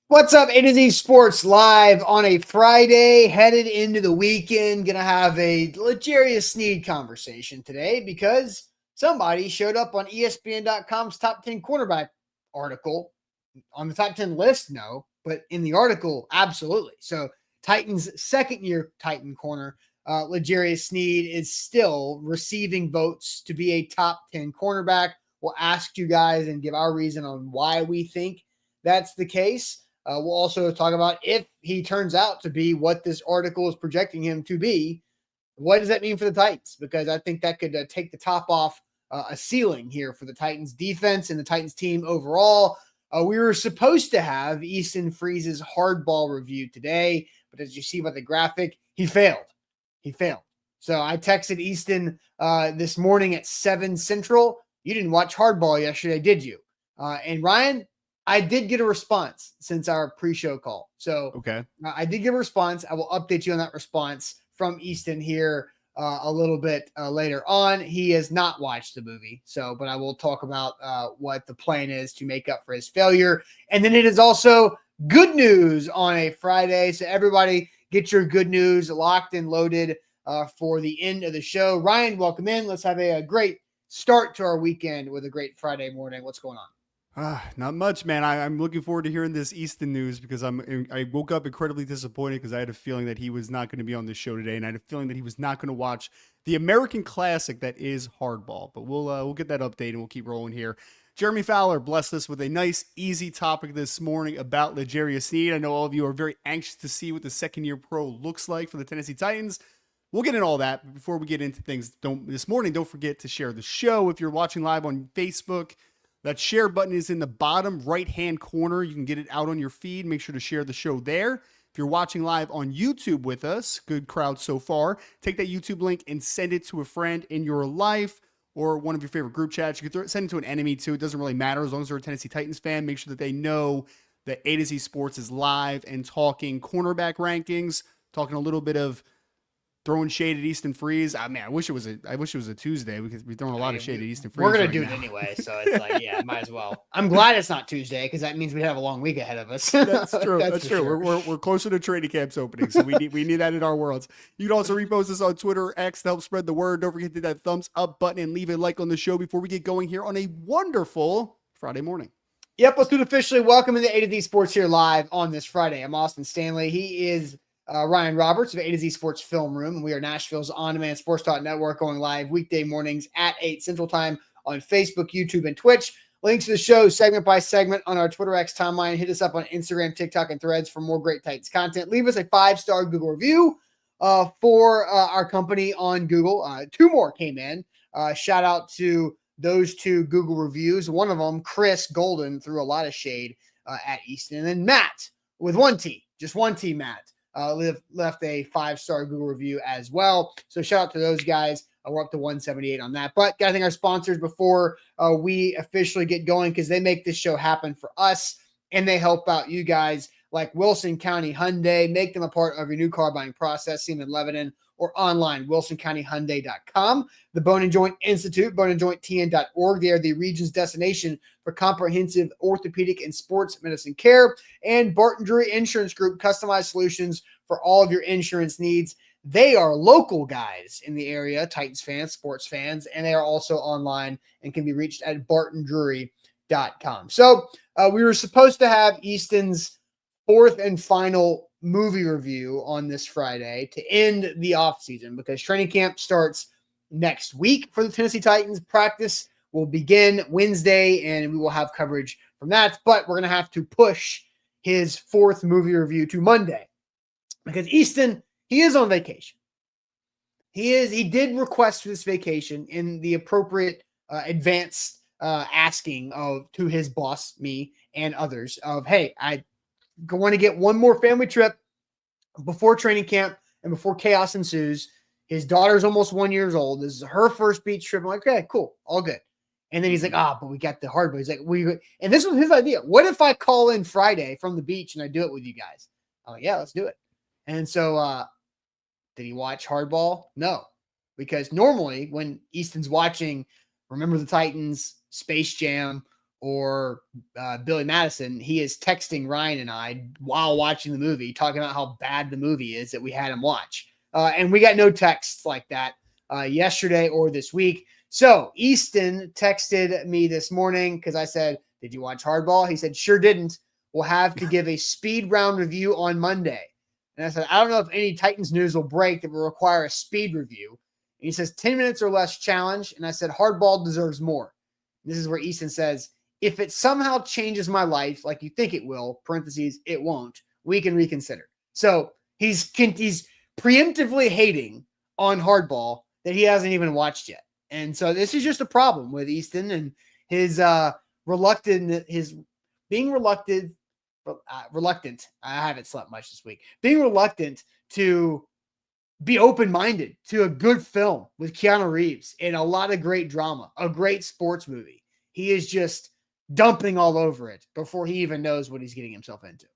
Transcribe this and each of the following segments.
What's up, A to Z Sports Live on a Friday, headed into the weekend. Gonna have a L'Jarius Sneed conversation today because somebody showed up on ESPN.com's top 10 cornerback article. On the top 10 list, no, but in the article, absolutely. So, Titans' second year Titan corner, L'Jarius Sneed, is still receiving votes to be a top 10 cornerback. We'll ask you guys and give our reason on why we think that's the case. We'll also talk about if he turns out to be what this article is projecting him to be, what does that mean for the Titans? Because I think that could take the top off a ceiling here for the Titans defense and the Titans team overall. We were supposed to have Easton Freeze's hardball review today, but as you see by the graphic, he failed. He failed. So I texted Easton this morning at 7 Central. You didn't watch hardball yesterday, did you? And Ryan, I did get a response since our pre-show call. So Okay. I did get a response. I will update you on that response from Easton here a little bit later on. He has not watched the movie, but I will talk about what the plan is to make up for his failure. And then it is also good news on a Friday. So everybody get your good news locked and loaded for the end of the show. Ryan, welcome in. Let's have a great start to our weekend with a great Friday morning. What's going on? Not much, man. I'm looking forward to hearing this Easton news because I woke up incredibly disappointed because I had a feeling that he was not going to be on the show today, and I had a feeling that he was not going to watch the American classic that is hardball. But we'll get that update and we'll keep rolling here. Jeremy Fowler blessed us with a nice, easy topic this morning about L'Jarius Sneed. I know all of you are very anxious to see what the second-year pro looks like for the Tennessee Titans. We'll get into all that. But before we get into things this morning, don't forget to share the show. If you're watching live on Facebook, that share button is in the bottom right-hand corner. You can get it out on your feed. Make sure to share the show there. If you're watching live on YouTube with us, good crowd so far, take that YouTube link and send it to a friend in your life or one of your favorite group chats. You can send it to an enemy too. It doesn't really matter as long as they're a Tennessee Titans fan. Make sure that they know that A to Z Sports is live and talking cornerback rankings, talking a little bit of throwing shade at Easton Freeze. I mean, I wish it was a Tuesday because we're throwing a lot of shade at Easton Freeze. We're gonna do it anyway, so it's like, yeah, might as well. I'm glad it's not Tuesday because that means we have a long week ahead of us. That's true. That's true. Sure. We're closer to training camps opening, so we need that in our worlds. You can also repost us on Twitter or X to help spread the word. Don't forget to hit that thumbs up button and leave a like on the show before we get going here on a wonderful Friday morning. Yep, let's do it officially. Welcome into A to Z Sports here live on this Friday. I'm Austin Stanley. He is Ryan Roberts of A to Z Sports Film Room, and we are Nashville's on-demand sports talk network going live weekday mornings at 8 Central Time on Facebook, YouTube, and Twitch. Links to the show segment by segment on our Twitter X timeline. Hit us up on Instagram, TikTok, and Threads for more great Titans content. Leave us a 5-star Google review for our company on Google. 2 more came in. Shout out to those 2 Google reviews. One of them, Chris Golden, threw a lot of shade at Easton. And then Matt with 1 T, just 1 T, Matt. Left a 5-star Google review as well. So shout out to those guys. We're up to 178 on that. But got to thank our sponsors before we officially get going because they make this show happen for us and they help out you guys like Wilson County Hyundai. Make them a part of your new car buying process. See them in Lebanon or online, wilsoncountyhyundai.com. The Bone and Joint Institute, boneandjointtn.org. They are the region's destination for comprehensive orthopedic and sports medicine care. And Barton Drury Insurance Group, customized solutions for all of your insurance needs. They are local guys in the area, Titans fans, sports fans, and they are also online and can be reached at bartondrury.com. So we were supposed to have Easton's 4th and final movie review on this Friday to end the offseason because training camp starts next week for the Tennessee Titans. Practice will begin Wednesday, and we will have coverage from that. But we're going to have to push his 4th movie review to Monday because Easton, he is on vacation. He did request for this vacation in the appropriate advanced asking to his boss, me, and others of, hey, I want to get one more family trip before training camp and before chaos ensues. His daughter's almost 1 year old. This is her first beach trip. I'm like, okay, cool, all good. And then he's like, but we got the hard one. He's like, and this was his idea. What if I call in Friday from the beach and I do it with you guys? I'm like, yeah, let's do it. And so, did he watch hardball? No, because normally when Easton's watching Remember the Titans, Space Jam, or Billy Madison, he is texting Ryan and I while watching the movie, talking about how bad the movie is that we had him watch. And we got no texts like that yesterday or this week. So Easton texted me this morning because I said, "Did you watch Hardball?" He said, "Sure didn't. We'll have to give a speed round review on Monday." And I said, "I don't know if any Titans news will break that will require a speed review." And he says, 10 minutes or less challenge. And I said, "Hardball deserves more." And this is where Easton says, "If it somehow changes my life like you think it will, parentheses, it won't, we can reconsider." So he's preemptively hating on Hardball that he hasn't even watched yet. And so this is just a problem with Easton and his being reluctant. I haven't slept much this week. Being reluctant to be open-minded to a good film with Keanu Reeves and a lot of great drama, a great sports movie. He is just dumping all over it before he even knows what he's getting himself into.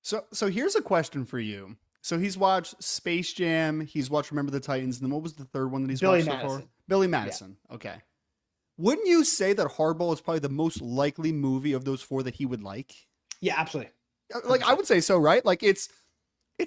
So here's a question for you. So he's watched Space Jam, he's watched Remember the Titans, and then what was the third one that he's watched so far? Billy Madison. Yeah. Okay. Wouldn't you say that Hardball is probably the most likely movie of those four that he would like? Yeah, absolutely. Like, 100%. I would say so, right? Like, it's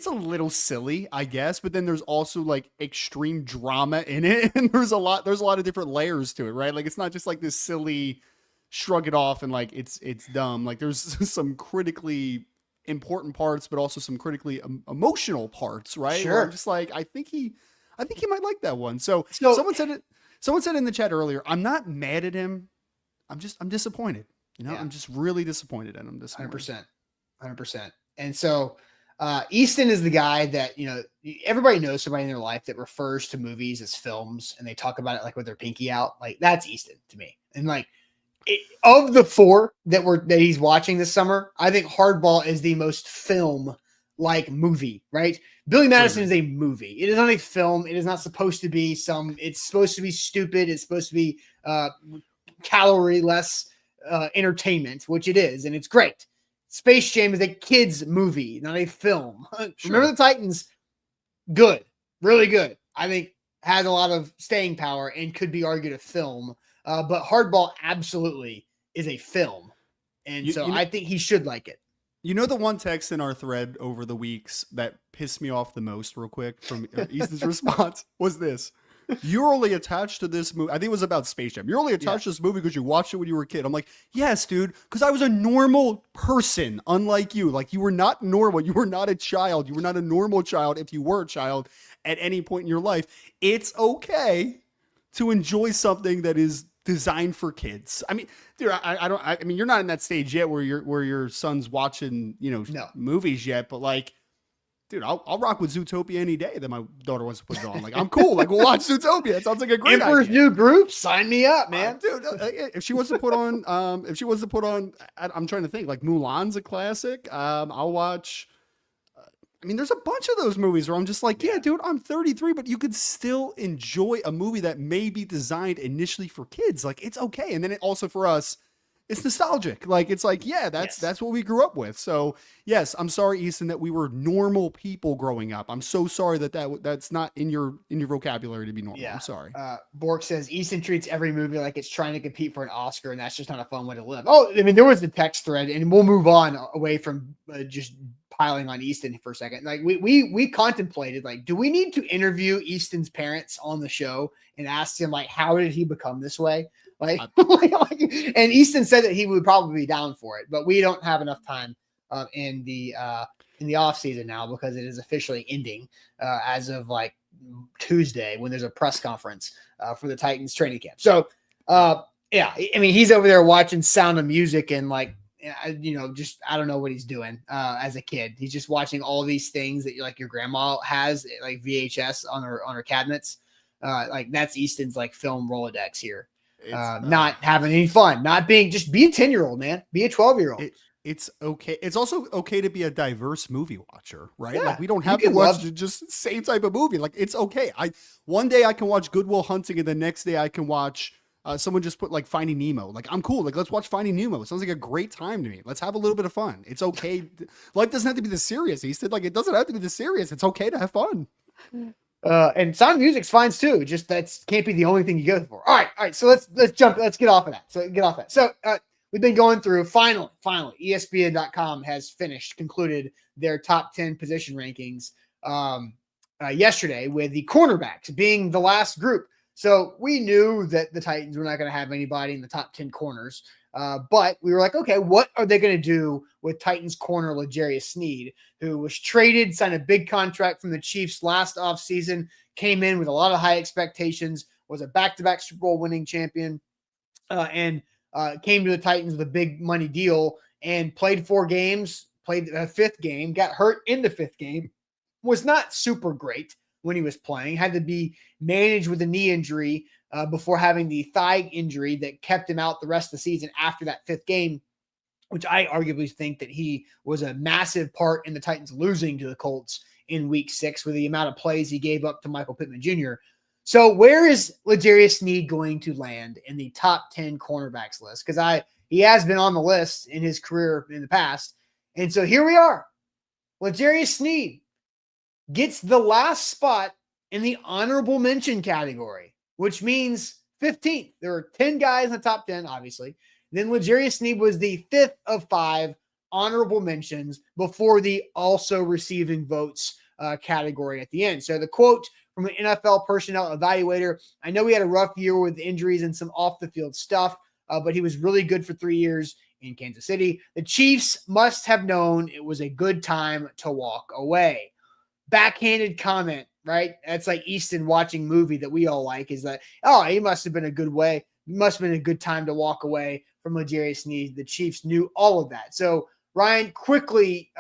a little silly, I guess, but then there's also like extreme drama in it, and there's a lot of different layers to it, right? Like, it's not just like this silly shrug it off and like it's dumb. Like, there's some critically important parts, but also some critically emotional parts, right? Sure. Where I'm just like, I think he might like that one. So someone said in the chat earlier, I'm not mad at him. I'm disappointed. You know, yeah. I'm just really disappointed in him this morning. 100%. And so Easton is the guy that, you know, everybody knows somebody in their life that refers to movies as films and they talk about it like with their pinky out. Like, that's Easton to me. And like, of the four that he's watching this summer, I think Hardball is the most film-like movie, right? Billy Madison is a movie. It is not a film. It is not supposed to be it's supposed to be stupid. It's supposed to be calorie-less entertainment, which it is, and it's great. Space Jam is a kid's movie, not a film. Sure. Remember the Titans, good, really good. I think has a lot of staying power and could be argued a film. But Hardball absolutely is a film. And I think he should like it. You know, the one text in our thread over the weeks that pissed me off the most real quick from Easton's response was this. "You're only attached to this movie." I think it was about Space Jam. "You're only attached to this movie because you watched it when you were a kid." I'm like, yes, dude, because I was a normal person, unlike you. Like, you were not normal. You were not a child. You were not a normal child if you were a child at any point in your life. It's okay to enjoy something that is designed for kids. I mean, dude, I mean, you're not in that stage yet where your son's watching, movies yet, but like, dude, I'll rock with Zootopia any day that my daughter wants to put it on. Like, I'm cool. Like, we'll watch Zootopia. It sounds like a great Emperor's idea. New Groove, sign me up, man. Dude, if she wants to put on, I'm trying to think, like Mulan's a classic. I'll watch. I mean, there's a bunch of those movies where I'm just like, yeah, dude, I'm 33, but you could still enjoy a movie that may be designed initially for kids. Like, it's okay. And then also for us, it's nostalgic. Like, it's like, yeah, that's what we grew up with. So yes, I'm sorry, Easton, that we were normal people growing up. I'm so sorry that's not in your vocabulary to be normal. Yeah. I'm sorry. Bork says Easton treats every movie like it's trying to compete for an Oscar, and that's just not a fun way to live. Oh, I mean, there was the text thread, and we'll move on away from just piling on Easton for a second. Like, we contemplated, like, do we need to interview Easton's parents on the show and ask him, like, how did he become this way? Like, and Easton said that he would probably be down for it, but we don't have enough time in the off season now because it is officially ending as of like Tuesday when there's a press conference for the Titans training camp. So yeah, I mean, he's over there watching Sound of Music and like, just I don't know what he's doing as a kid. He's just watching all these things that like your grandma has like VHS on her cabinets. Like, that's Easton's like film Rolodex here. Not having any fun, be a 10-year-old, man, be a 12-year-old. It's okay. It's also okay to be a diverse movie watcher, right? Yeah, like, we don't have to watch just same type of movie. Like, it's okay. One day I can watch Good Will Hunting and the next day I can watch someone just put like Finding Nemo. Like, I'm cool. Like, let's watch Finding Nemo. It sounds like a great time to me. Let's have a little bit of fun. It's okay. Life doesn't have to be this serious. He said, like, it doesn't have to be this serious. It's okay to have fun. And Sound of Music's fine too. Just that can't be the only thing you go for. All right. So let's jump. Let's get off of that. So we've been going through. Finally, ESPN.com has concluded their top 10 position rankings yesterday, with the cornerbacks being the last group. So we knew that the Titans were not going to have anybody in the top 10 corners. But we were like, okay, what are they going to do with Titans corner L'Jarius Sneed, who was traded, signed a big contract from the Chiefs last offseason, came in with a lot of high expectations, was a back-to-back Super Bowl winning champion, and came to the Titans with a big money deal and played 4 games, played a 5th game, got hurt in the 5th game, was not super great when he was playing, had to be managed with a knee injury before having the thigh injury that kept him out the rest of the season after that 5th game, which I arguably think that he was a massive part in the Titans losing to the Colts in week 6 with the amount of plays he gave up to Michael Pittman Jr. So where is L'Jarius Sneed going to land in the top 10 cornerbacks list? Because he has been on the list in his career in the past. And so here we are. L'Jarius Sneed gets the last spot in the honorable mention category, which means 15th. There are 10 guys in the top 10, obviously. Then L'Jarius Sneed was the 5th of 5 honorable mentions before the also receiving votes category at the end. So the quote from an NFL personnel evaluator: "I know he had a rough year with injuries and some off the field stuff, but he was really good for 3 years in Kansas City. The Chiefs must have known it was a good time to walk away." Backhanded comment, right? That's like Easton watching movie that we all like, is that, oh, he must have been a good way. It must have been a good time to walk away from L'Jarius Sneed. The Chiefs knew all of that. So Ryan, quickly,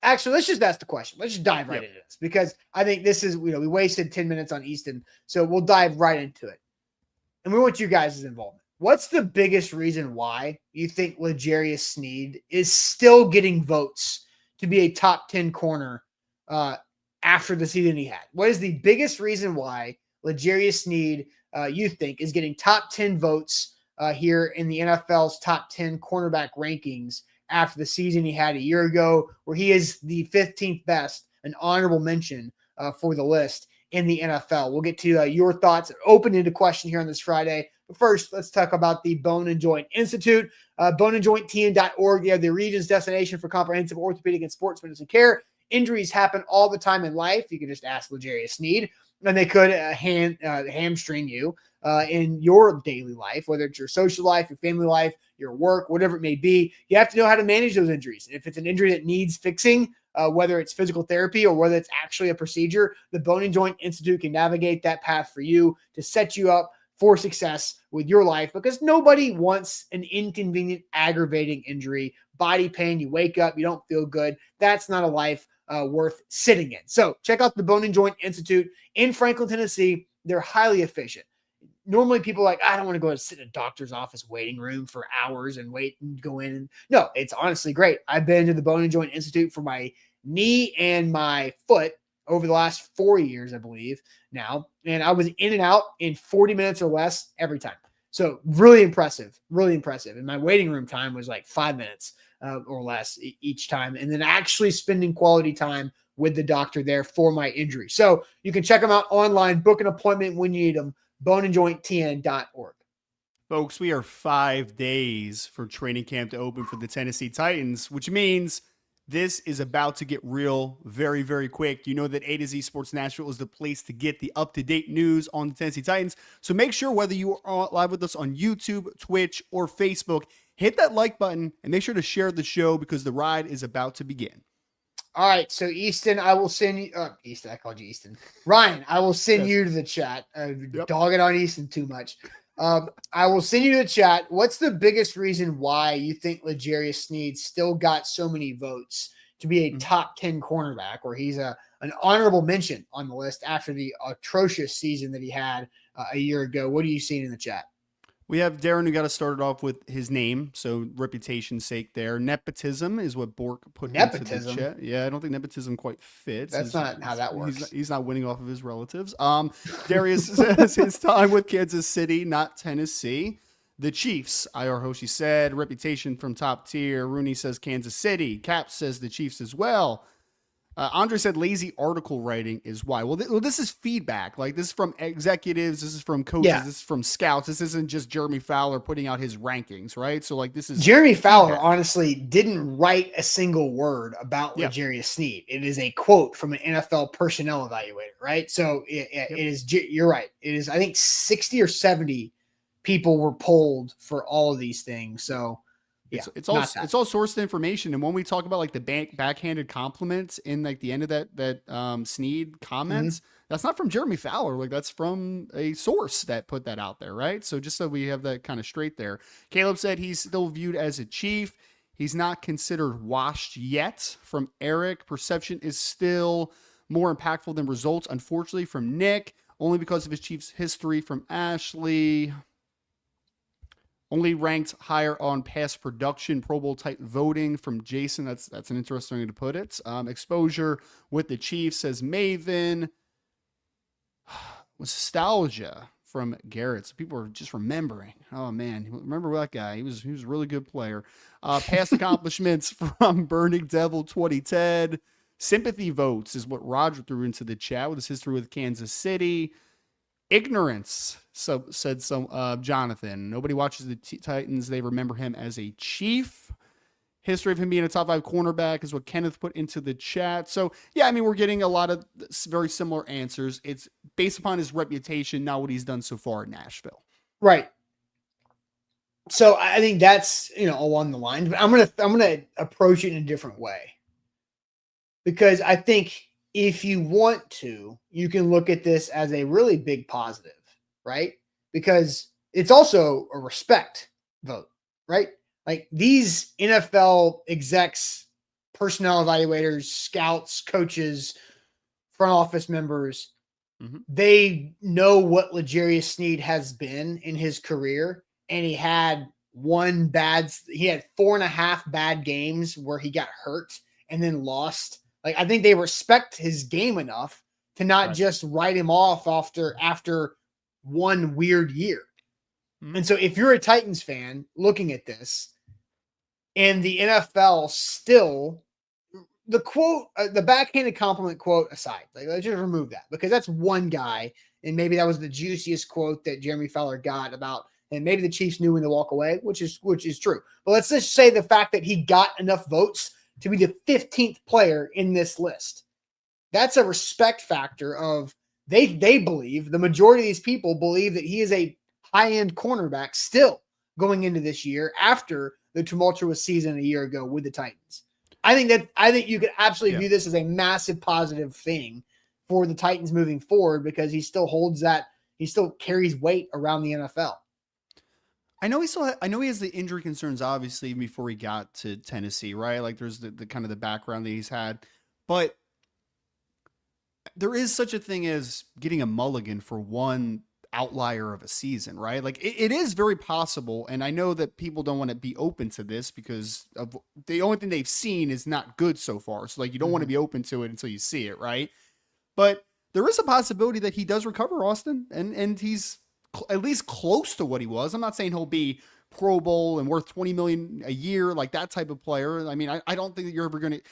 actually, let's just ask the question. Let's just dive right into this, because I think this is, we wasted 10 minutes on Easton. So we'll dive right into it. And we want you guys' involvement. What's the biggest reason why you think L'Jarius Sneed is still getting votes to be a top 10 corner after the season he had? What is the biggest reason why L'Jarius Sneed, you think, is getting top 10 votes here in the NFL's top 10 cornerback rankings after the season he had a year ago, where he is the 15th best, an honorable mention for the list in the NFL? We'll get to your thoughts, open-ended question here on this Friday. But first, let's talk about the Bone and Joint Institute. boneandjointtn.org. They have the region's destination for comprehensive orthopedic and sports medicine care. Injuries happen all the time in life. You can just ask L'Jarius Sneed, and they could hamstring you in your daily life, whether it's your social life, your family life, your work, whatever it may be. You have to know how to manage those injuries. If it's an injury that needs fixing, whether it's physical therapy or whether it's actually a procedure, the Bone and Joint Institute can navigate that path for you to set you up for success with your life, because nobody wants an inconvenient, aggravating injury, body pain. You wake up, you don't feel good. That's not a life worth sitting in. So check out the Bone and Joint Institute in Franklin, Tennessee. They're highly efficient. Normally people are like, I don't want to go and sit in a doctor's office waiting room for hours and wait and go in. And no, it's honestly great. I've been to the Bone and Joint Institute for my knee and my foot over the last 4 years, I believe now. And I was in and out in 40 minutes or less every time. So really impressive, really impressive. And my waiting room time was like 5 minutes or less each time. And then actually spending quality time with the doctor there for my injury. So you can check them out online, book an appointment when you need them, boneandjointtn.org. Folks, we are 5 days for training camp to open for the Tennessee Titans, which means this is about to get real very, very quick. You know that A to Z Sports Nashville is the place to get the up-to-date news on the Tennessee Titans. So make sure, whether you are live with us on YouTube, Twitch, or Facebook, hit that like button and make sure to share the show, because the ride is about to begin. All right, so Easton, I will send you. Easton, I called you Easton. Ryan, I will send you to the chat. Dogging on Easton too much. I will send you to the chat. What's the biggest reason why you think L'Jarius Sneed still got so many votes to be a top 10 cornerback, where he's an honorable mention on the list after the atrocious season that he had a year ago? What are you seeing in the chat? We have Darren, who got us started off with his name, so reputation's sake there. Nepotism is what Bork put into the chat. Yeah, I don't think nepotism quite fits. That's not how that works. He's not winning off of his relatives. Darius says his time with Kansas City, not Tennessee. The Chiefs, IR Hoshi said, reputation from top tier. Rooney says Kansas City. Cap says the Chiefs as well. Andre said lazy article writing is why. Well, this is feedback. Like, this is from executives. This is from coaches. Yeah. This is from scouts. This isn't just Jeremy Fowler putting out his rankings, right? So, like, this is Jeremy Fowler feedback. honestly didn't write a single word about Yeah. L'Jarius Sneed. It is a quote from an NFL personnel evaluator, right? So it is, you're right. It is, I think 60 or 70 people were polled for all of these things. So yeah, it's all sourced information. And when we talk about like the backhanded compliments in like the end of that Sneed comments, that's not from Jeremy Fowler. Like, that's from a source that put that out there, right? So just so we have that kind of straight there. Caleb said he's still viewed as a Chief. He's not considered washed yet. From Eric, perception is still more impactful than results. Unfortunately, from Nick, only because of his Chiefs history. From Ashley, only ranked higher on past production, Pro Bowl type voting. From Jason, that's an interesting way to put it. Exposure with the Chiefs, says Maven. Nostalgia from Garrett. So people are just remembering. Oh man, remember that guy? He was a really good player. Past accomplishments from Burning Devil 2010. Sympathy votes is what Roger threw into the chat with his history with Kansas City. Ignorance, said Jonathan. Nobody watches the Titans. They remember him as a Chief. History of him being a top 5 cornerback is what Kenneth put into the chat. So, yeah, I mean, we're getting a lot of very similar answers. It's based upon his reputation, not what he's done so far at Nashville. Right. So I think that's, along the lines, but I'm going to approach it in a different way, because I think if you want to, you can look at this as a really big positive, right? Because it's also a respect vote, right? Like, these NFL execs, personnel evaluators, scouts, coaches, front office members, they know what L'Jarius Sneed has been in his career. And he had 4.5 bad games where he got hurt and then lost. Like, I think they respect his game enough to not just write him off after one weird year. And so if you're a Titans fan looking at this, and the NFL still, the quote, the backhanded compliment quote aside, like, let's just remove that, because that's one guy, and maybe that was the juiciest quote that Jeremy Fowler got about, and maybe the Chiefs knew when to walk away, which is true. But let's just say the fact that he got enough votes to be the 15th player in this list. That's a respect factor of they believe, the majority of these people believe, that he is a high-end cornerback still going into this year after the tumultuous season a year ago with the Titans. I think you could absolutely view this as a massive positive thing for the Titans moving forward, because he still carries weight around the NFL. I know he has the injury concerns, obviously, even before he got to Tennessee, right? Like, there's the kind of the background that he's had, but there is such a thing as getting a mulligan for one outlier of a season, right? Like, it is very possible. And I know that people don't want to be open to this because of the only thing they've seen is not good so far. So, like, you don't want to be open to it until you see it, right? But there is a possibility that he does recover, Austin, and he's at least close to what he was. I'm not saying he'll be Pro Bowl and worth $20 million a year, like that type of player. I mean, I don't think that you're ever going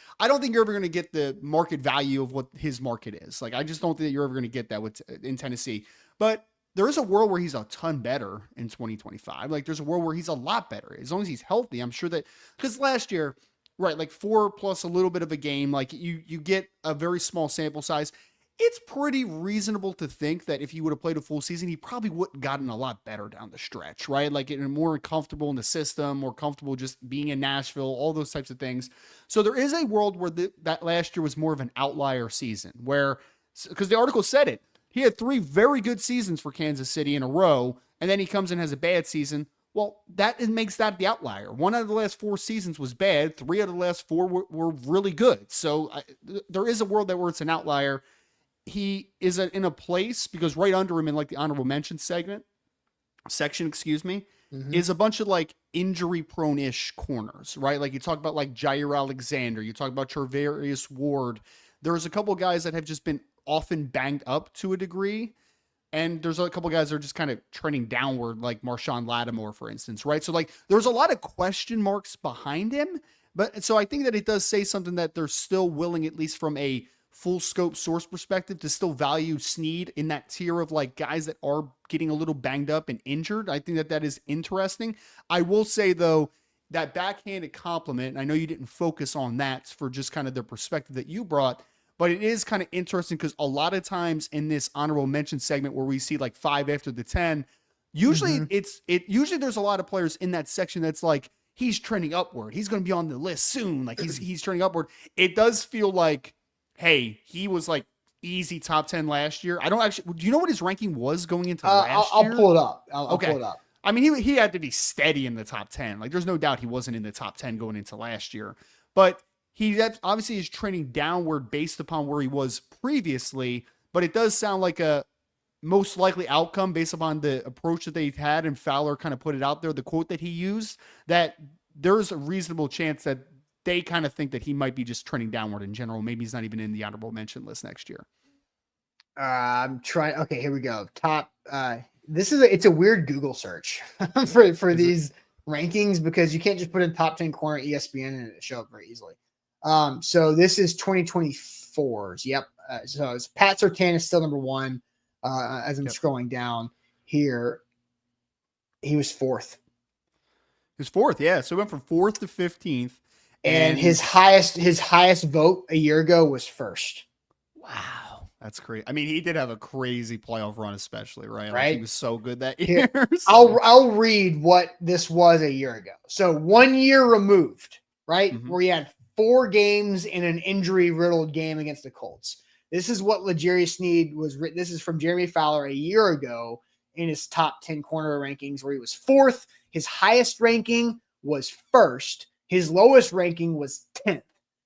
to get the market value of what his market is. Like, I just don't think that you're ever going to get that in Tennessee. But there is a world where he's a ton better in 2025. Like, there's a world where he's a lot better as long as he's healthy. I'm sure that, because last year, right, like 4 plus a little bit of a game, like you get a very small sample size. It's pretty reasonable to think that if he would have played a full season, he probably would have gotten a lot better down the stretch, right? Like, more comfortable in the system, more comfortable just being in Nashville, all those types of things. So there is a world where that last year was more of an outlier season, where, because the article said it, he had 3 very good seasons for Kansas City in a row, and then he comes in and has a bad season. Well, makes that the outlier. 1 out of the last 4 seasons was bad. 3 out of the last 4 were really good. So there is a world where it's an outlier. He is in a place, because right under him in like the honorable mention section, is a bunch of like injury prone-ish corners, right? Like, you talk about like Jair Alexander, you talk about Charvarius Ward. There's a couple guys that have just been often banged up to a degree. And there's a couple guys that are just kind of trending downward, like Marshawn Lattimore, for instance, right? So, like, there's a lot of question marks behind him, But so I think that it does say something that they're still willing, at least from a full scope source perspective, to still value Sneed in that tier of like guys that are getting a little banged up and injured. I think that that is interesting. I will say though, that backhanded compliment, and I know you didn't focus on that for just kind of the perspective that you brought, but it is kind of interesting because a lot of times in this honorable mention segment where we see like 5 after the 10, usually usually there's a lot of players in that section that's like, he's trending upward. He's going to be on the list soon. Like he's trending upward. It does feel like, hey, he was like easy top 10 last year. I don't actually, do you know what his ranking was going into last year? I'll pull it up. I'll pull it up. I mean, he had to be steady in the top 10. Like there's no doubt he wasn't in the top 10 going into last year, but he obviously is trending downward based upon where he was previously, but it does sound like a most likely outcome based upon the approach that they've had, and Fowler kind of put it out there, the quote that he used, that there's a reasonable chance that they kind of think that he might be just trending downward in general. Maybe he's not even in the honorable mention list next year. I'm trying. Okay, here we go. Top. It's a weird Google search for these rankings, because you can't just put in top 10 corner ESPN and it show up very easily. So this is 2024's. Yep. So it's Pat Surtain is still number 1. As I'm scrolling down here, he was 4th. He was 4th, yeah. So he went from 4th to 15th, and his highest vote a year ago was 1st. Wow, that's crazy. I mean, he did have a crazy playoff run, especially, right? Right. Like, he was so good that year. So. I'll read what this was a year ago. So 1 year removed, right, where he had 4 games in an injury-riddled game against the Colts. This is what L'Jarius Sneed was written. This is from Jeremy Fowler a year ago in his top 10 corner rankings, where he was 4th. His highest ranking was 1st. His lowest ranking was 10th.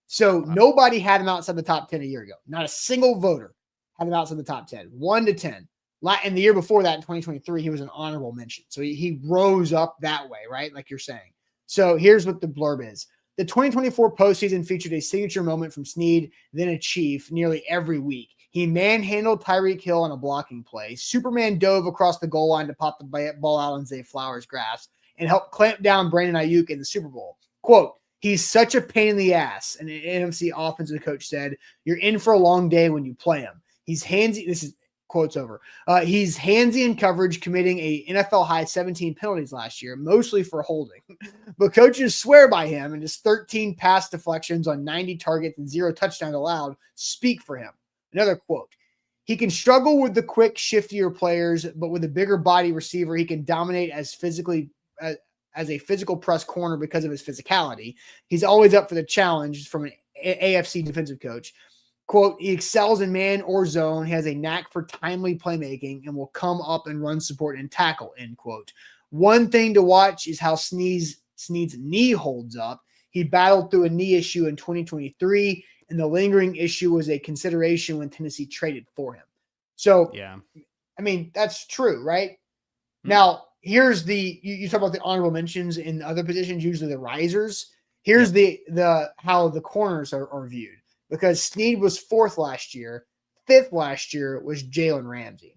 So nobody had him outside the top 10 a year ago. Not a single voter had him outside the top 10, 1 to 10. And the year before that, in 2023, he was an honorable mention. So he rose up that way, right? Like you're saying. So here's what the blurb is. The 2024 postseason featured a signature moment from Sneed, then a Chief, nearly every week. He manhandled Tyreek Hill on a blocking play. Superman dove across the goal line to pop the ball out on Zay Flowers' grass and helped clamp down Brandon Ayuk in the Super Bowl. Quote, he's such a pain in the ass, and an NFC offensive coach said, you're in for a long day when you play him. He's handsy. This is quotes over. He's handsy in coverage, committing a NFL high 17 penalties last year, mostly for holding. But coaches swear by him, and his 13 pass deflections on 90 targets and 0 touchdowns allowed speak for him. Another quote. He can struggle with the quick, shiftier players, but with a bigger body receiver, he can dominate as a physical press corner because of his physicality. He's always up for the challenge from an AFC defensive coach. Quote, he excels in man or zone, has a knack for timely playmaking, and will come up and run support and tackle, end quote. One thing to watch is how Sneed's knee holds up. He battled through a knee issue in 2023, and the lingering issue was a consideration when Tennessee traded for him. So, yeah, I mean, that's true, right? Mm-hmm. Now, here's you talk about the honorable mentions in other positions, usually the risers. Here's the how the corners are viewed. Because Sneed was 4th last year. 5th last year was Jalen Ramsey.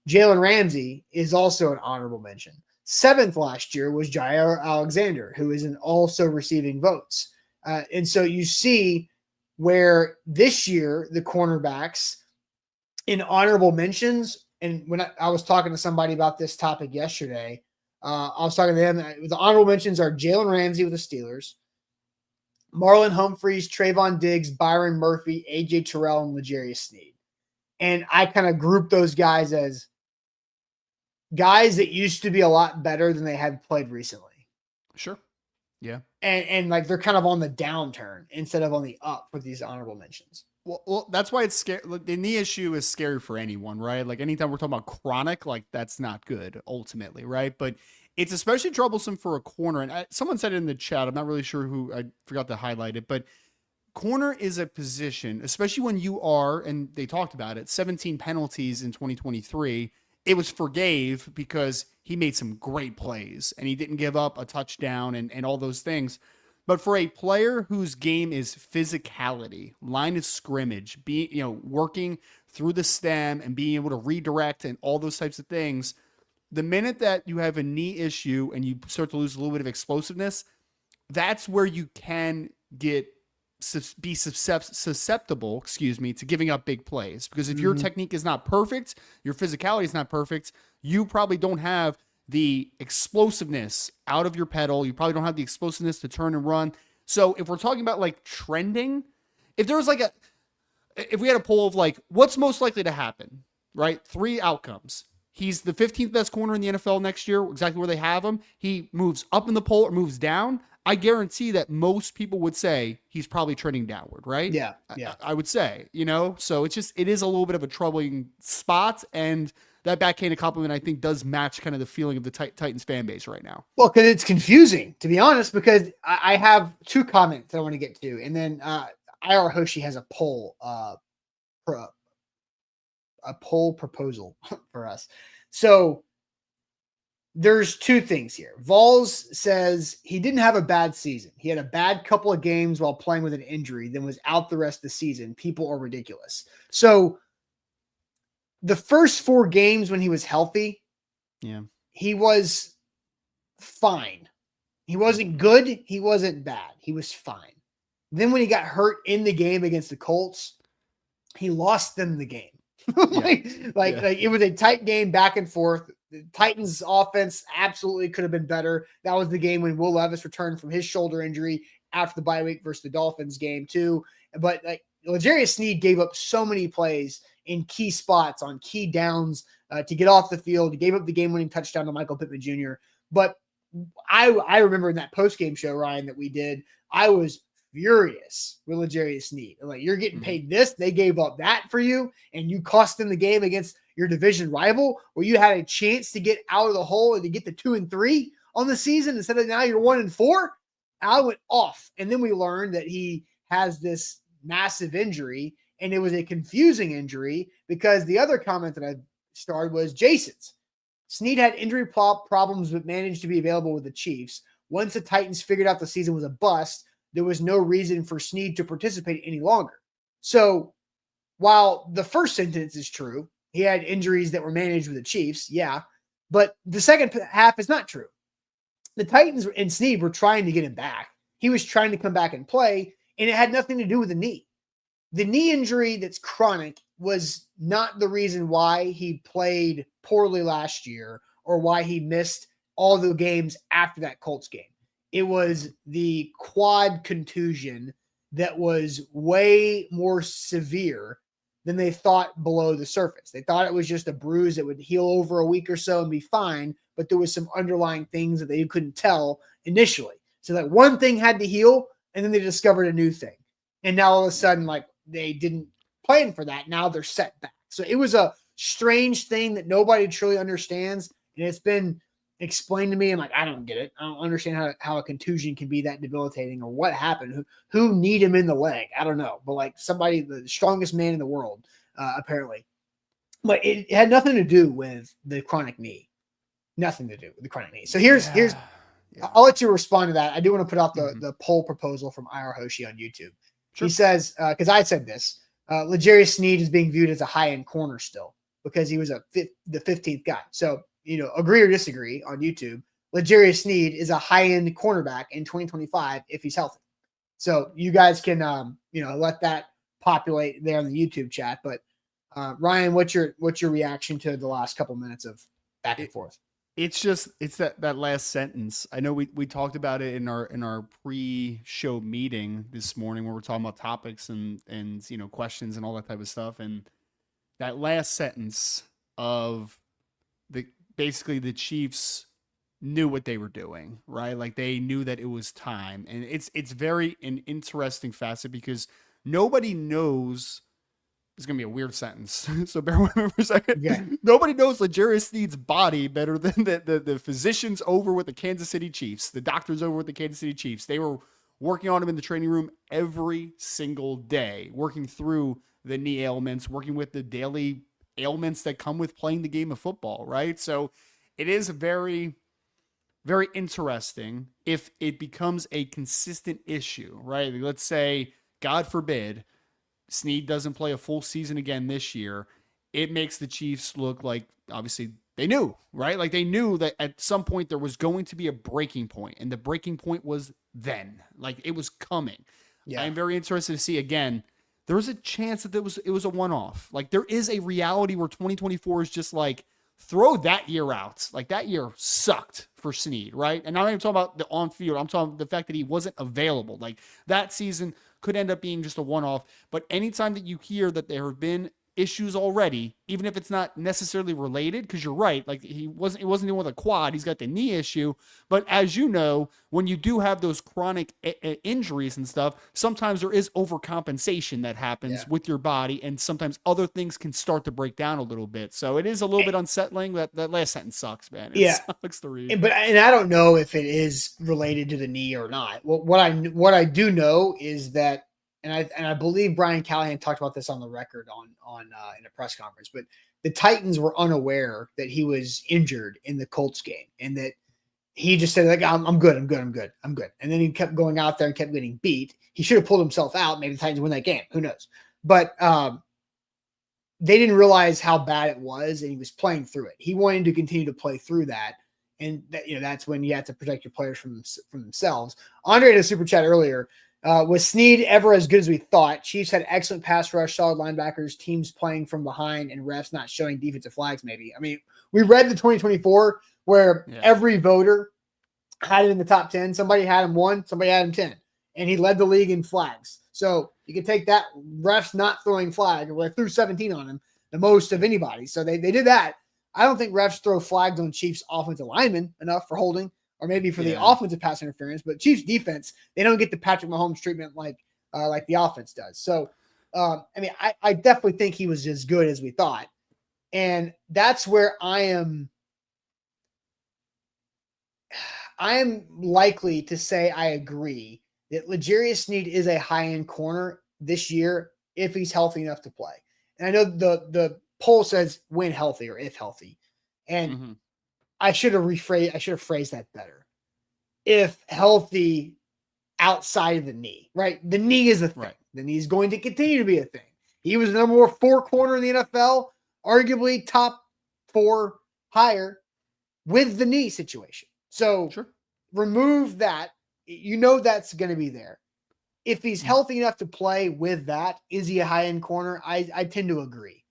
Jalen Ramsey is also an honorable mention. 7th last year was Jair Alexander, who is also receiving votes. And so you see where this year the cornerbacks in honorable mentions, and when I was talking to somebody about this topic yesterday, I was talking to them. The honorable mentions are Jalen Ramsey with the Steelers, Marlon Humphreys, Trayvon Diggs, Byron Murphy, AJ Terrell, and L'Jarius Sneed. And I kind of group those guys as guys that used to be a lot better than they had played recently. Sure. Yeah. And like they're kind of on the downturn instead of on the up for these honorable mentions. Well, that's why it's scary. The knee issue is scary for anyone, right? Like anytime we're talking about chronic, like that's not good ultimately, right? But it's especially troublesome for a corner. And someone said it in the chat. I'm not really sure who. I forgot to highlight it. But corner is a position, especially when you are, and they talked about it, 17 penalties in 2023. It was forgave because he made some great plays and he didn't give up a touchdown and all those things. But for a player whose game is physicality, line of scrimmage, working through the stem and being able to redirect and all those types of things, the minute that you have a knee issue and you start to lose a little bit of explosiveness, that's where you can be susceptible, to giving up big plays. Because if your technique is not perfect, your physicality is not perfect, you probably don't have the explosiveness out of your pedal. You probably don't have the explosiveness to turn and run. So if we're talking about like trending, if there was like if we had a poll of like what's most likely to happen, right? 3 outcomes. He's the 15th best corner in the NFL next year, exactly where they have him. He moves up in the poll or moves down. I guarantee that most people would say he's probably trending downward, right? Yeah. I would say, so it is a little bit of a troubling spot. And that backhanded compliment, I think, does match kind of the feeling of the Titans fan base right now. Well, because it's confusing, to be honest, because I have 2 comments that I want to get to. And then IR Hoshi has a poll, proposal for us. So there's 2 things here. Vols says he didn't have a bad season. He had a bad couple of games while playing with an injury, then was out the rest of the season. People are ridiculous. So the first 4 games when he was healthy, he was fine. He wasn't good. He wasn't bad. He was fine. Then when he got hurt in the game against the Colts, he lost them the game. Like it was a tight game back and forth. The Titans offense absolutely could have been better. That was the game when Will Levis returned from his shoulder injury after the bye week versus the Dolphins game too. But L'Jarius Sneed gave up so many plays in key spots on key downs to get off the field. He gave up the game-winning touchdown to Michael Pittman Jr. But I remember in that post-game show, Ryan, that we did, I was furious with L'Jarius Sneed. Like, you're getting paid this. They gave up that for you, and you cost them the game against your division rival where you had a chance to get out of the hole and to get to 2-3 on the season instead of now you're 1-4. I went off. And then we learned that he has this massive injury, and it was a confusing injury because the other comment that I started was Jason's. Sneed had injury problems but managed to be available with the Chiefs. Once the Titans figured out the season was a bust, there was no reason for Sneed to participate any longer. So while the first sentence is true, he had injuries that were managed with the Chiefs, but the second half is not true. The Titans and Sneed were trying to get him back. He was trying to come back and play, and it had nothing to do with the knee. The knee injury that's chronic was not the reason why he played poorly last year or why he missed all the games after that Colts game. It was the quad contusion that was way more severe than they thought below the surface. They thought it was just a bruise that would heal over a week or so and be fine, but there was some underlying things that they couldn't tell initially. So that one thing had to heal, and then they discovered a new thing. And now all of a sudden, like, they didn't plan for that. Now they're set back. So it was a strange thing that nobody truly understands. And it's been explained to me. I'm like, I don't get it. I don't understand how a contusion can be that debilitating or what happened. Who need him in the leg? I don't know. But like somebody, the strongest man in the world, apparently. But it had nothing to do with the chronic knee. Nothing to do with the chronic knee. So here's I'll let you respond to that. I do want to put out the poll proposal from IR Hoshi on YouTube. Sure. He says, because I said this, L'Jarius Sneed is being viewed as a high-end corner still because he was the 15th guy. So, agree or disagree on YouTube, L'Jarius Sneed is a high-end cornerback in 2025 if he's healthy. So you guys can, let that populate there on the YouTube chat. But Ryan, what's your reaction to the last couple minutes of back and forth? It's that last sentence. I know we talked about it in our pre-show meeting this morning where we're talking about topics and questions and all that type of stuff. And that last sentence of basically the Chiefs knew what they were doing, right? Like they knew that it was time. And it's very an interesting facet because nobody knows. It's going to be a weird sentence, so bear with me for a second. Yeah. Nobody knows L'Jarius Sneed's body better than the physicians over with the Kansas City Chiefs, the doctors over with the Kansas City Chiefs. They were working on him in the training room every single day, working through the knee ailments, working with the daily ailments that come with playing the game of football, right? So it is very, very interesting if it becomes a consistent issue, right? Let's say, God forbid, Sneed doesn't play a full season again this year. It makes the Chiefs look like, obviously, they knew, right? Like they knew that at some point there was going to be a breaking point, and the breaking point was then. Like it was coming. Yeah. I am very interested to see again. There was a chance that it was a one-off. Like there is a reality where 2024 is just like throw that year out. Like that year sucked for Sneed, right? And I'm not even talking about the on-field. I'm talking about the fact that he wasn't available. Like that season could end up being just a one-off. But anytime that you hear that there have been issues already, even if it's not necessarily related, because you're right, like he wasn't dealing with a quad, he's got the knee issue. But as you know, when you do have those chronic injuries and stuff, sometimes there is overcompensation that happens with your body, and sometimes other things can start to break down a little bit. So it is a little bit unsettling. That last sentence sucks, man. It sucks to read. But I don't know if it is related to the knee or not. What I do know is that, and I believe Brian Callahan talked about this on the record on in a press conference, but the Titans were unaware that he was injured in the Colts game, and that he just said like, I'm good. And then he kept going out there and kept getting beat. He should have pulled himself out. Maybe the Titans win that game. Who knows? But they didn't realize how bad it was, and he was playing through it. He wanted to continue to play through that. And that, that's when you have to protect your players from themselves. Andre had a super chat earlier. Was Sneed ever as good as we thought? Chiefs had excellent pass rush, solid linebackers, teams playing from behind, and refs not showing defensive flags, maybe. I mean, we read the 2024 where every voter had him in the top 10. Somebody had him 1, somebody had him 10. And he led the league in flags. So you can take that, refs not throwing flag. Well, they threw 17 on him, the most of anybody. So they did that. I don't think refs throw flags on Chiefs offensive linemen enough for holding, or maybe for the offensive pass interference, but Chiefs defense, they don't get the Patrick Mahomes treatment like the offense does. So, I mean, I definitely think he was as good as we thought. And that's where I am likely to say I agree that L'Jarius Sneed is a high-end corner this year if he's healthy enough to play. And I know the poll says when healthy or if healthy. And I should have phrased that better. If healthy outside of the knee, right? The knee is a thing. Right. The knee is going to continue to be a thing. He was the number 4 corner in the NFL, arguably top 4 higher with the knee situation. So remove that. That's going to be there. If he's healthy enough to play with that, is he a high-end corner? I tend to agree.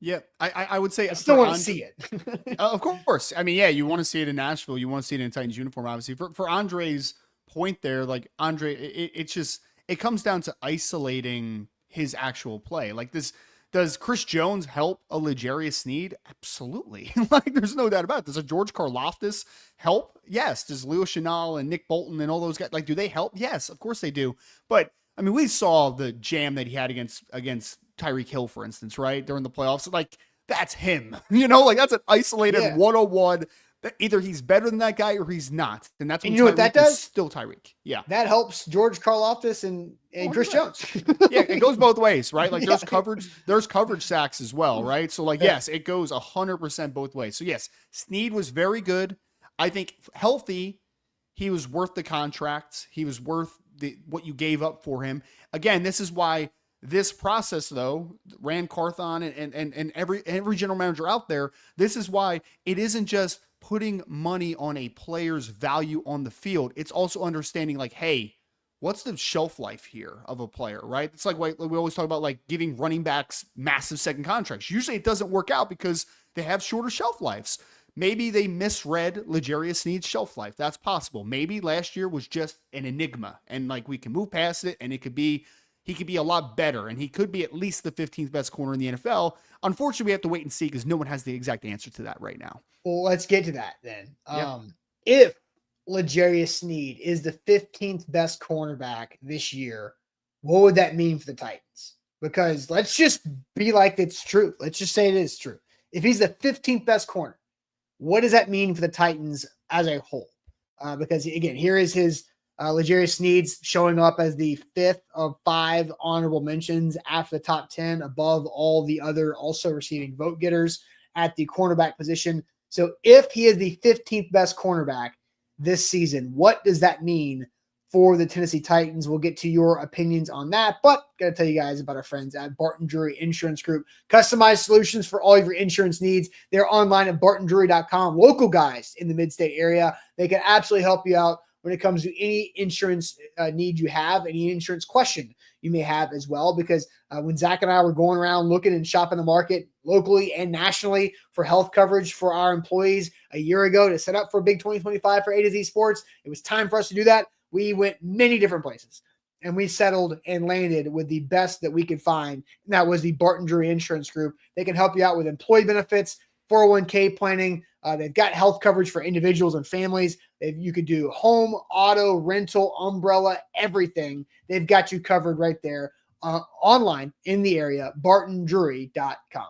Yeah, I would say I still want to see it. Of course. I mean, you want to see it in Nashville. You want to see it in Titans uniform, obviously. For Andre's point there, like Andre, it comes down to isolating his actual play. Like this, does Chris Jones help a L'Jarius Sneed? Absolutely. Like there's no doubt about it. Does a George Karlaftis help? Yes. Does Leo Chenal and Nick Bolton and all those guys, like, do they help? Yes, of course they do. But I mean, we saw the jam that he had against Tyreek Hill, for instance, right? During the playoffs. Like, that's him. Like that's an isolated 101. Either he's better than that guy or he's not. And that's when what that does? Still Tyreek. Yeah. That helps George Karlaftis and Chris Jones. Yeah, it goes both ways, right? Like there's coverage sacks as well, right? So like, yes, it goes 100% both ways. So yes, Sneed was very good. I think healthy, he was worth the contract. He was worth what you gave up for him. Again, this is why this process, though, Rand Carthon and every general manager out there, this is why it isn't just putting money on a player's value on the field. It's also understanding like, hey, what's the shelf life here of a player, right? It's like we always talk about like giving running backs massive second contracts. Usually it doesn't work out because they have shorter shelf lives. Maybe they misread L'Jarius Sneed's shelf life. That's possible. Maybe last year was just an enigma and like we can move past it and he could be a lot better and he could be at least the 15th best corner in the NFL. Unfortunately, we have to wait and see because no one has the exact answer to that right now. Well, let's get to that then. If L'Jarius Sneed is the 15th best cornerback this year, what would that mean for the Titans? Because let's just be like it's true. Let's just say it is true. If he's the 15th best corner, what does that mean for the Titans as a whole? Because again, here is his L'Jarius Sneed's showing up as the 5th of 5 honorable mentions after the top 10 above all the other also receiving vote getters at the cornerback position. So if he is the 15th best cornerback this season, what does that mean for the Tennessee Titans. We'll get to your opinions on that, but got to tell you guys about our friends at Barton Drury Insurance Group. Customized solutions for all of your insurance needs. They're online at bartondrury.com. Local guys in the mid-state area. They can absolutely help you out when it comes to any insurance need you have, any insurance question you may have as well. Because when Zach and I were going around looking and shopping the market locally and nationally for health coverage for our employees a year ago to set up for a big 2025 for A to Z Sports, it was time for us to do that. We went many different places, and we settled and landed with the best that we could find, and that was the Barton Drury Insurance Group. They can help you out with employee benefits, 401k planning. They've got health coverage for individuals and families. You could do home, auto, rental, umbrella, everything. They've got you covered right there online in the area, bartondrury.com.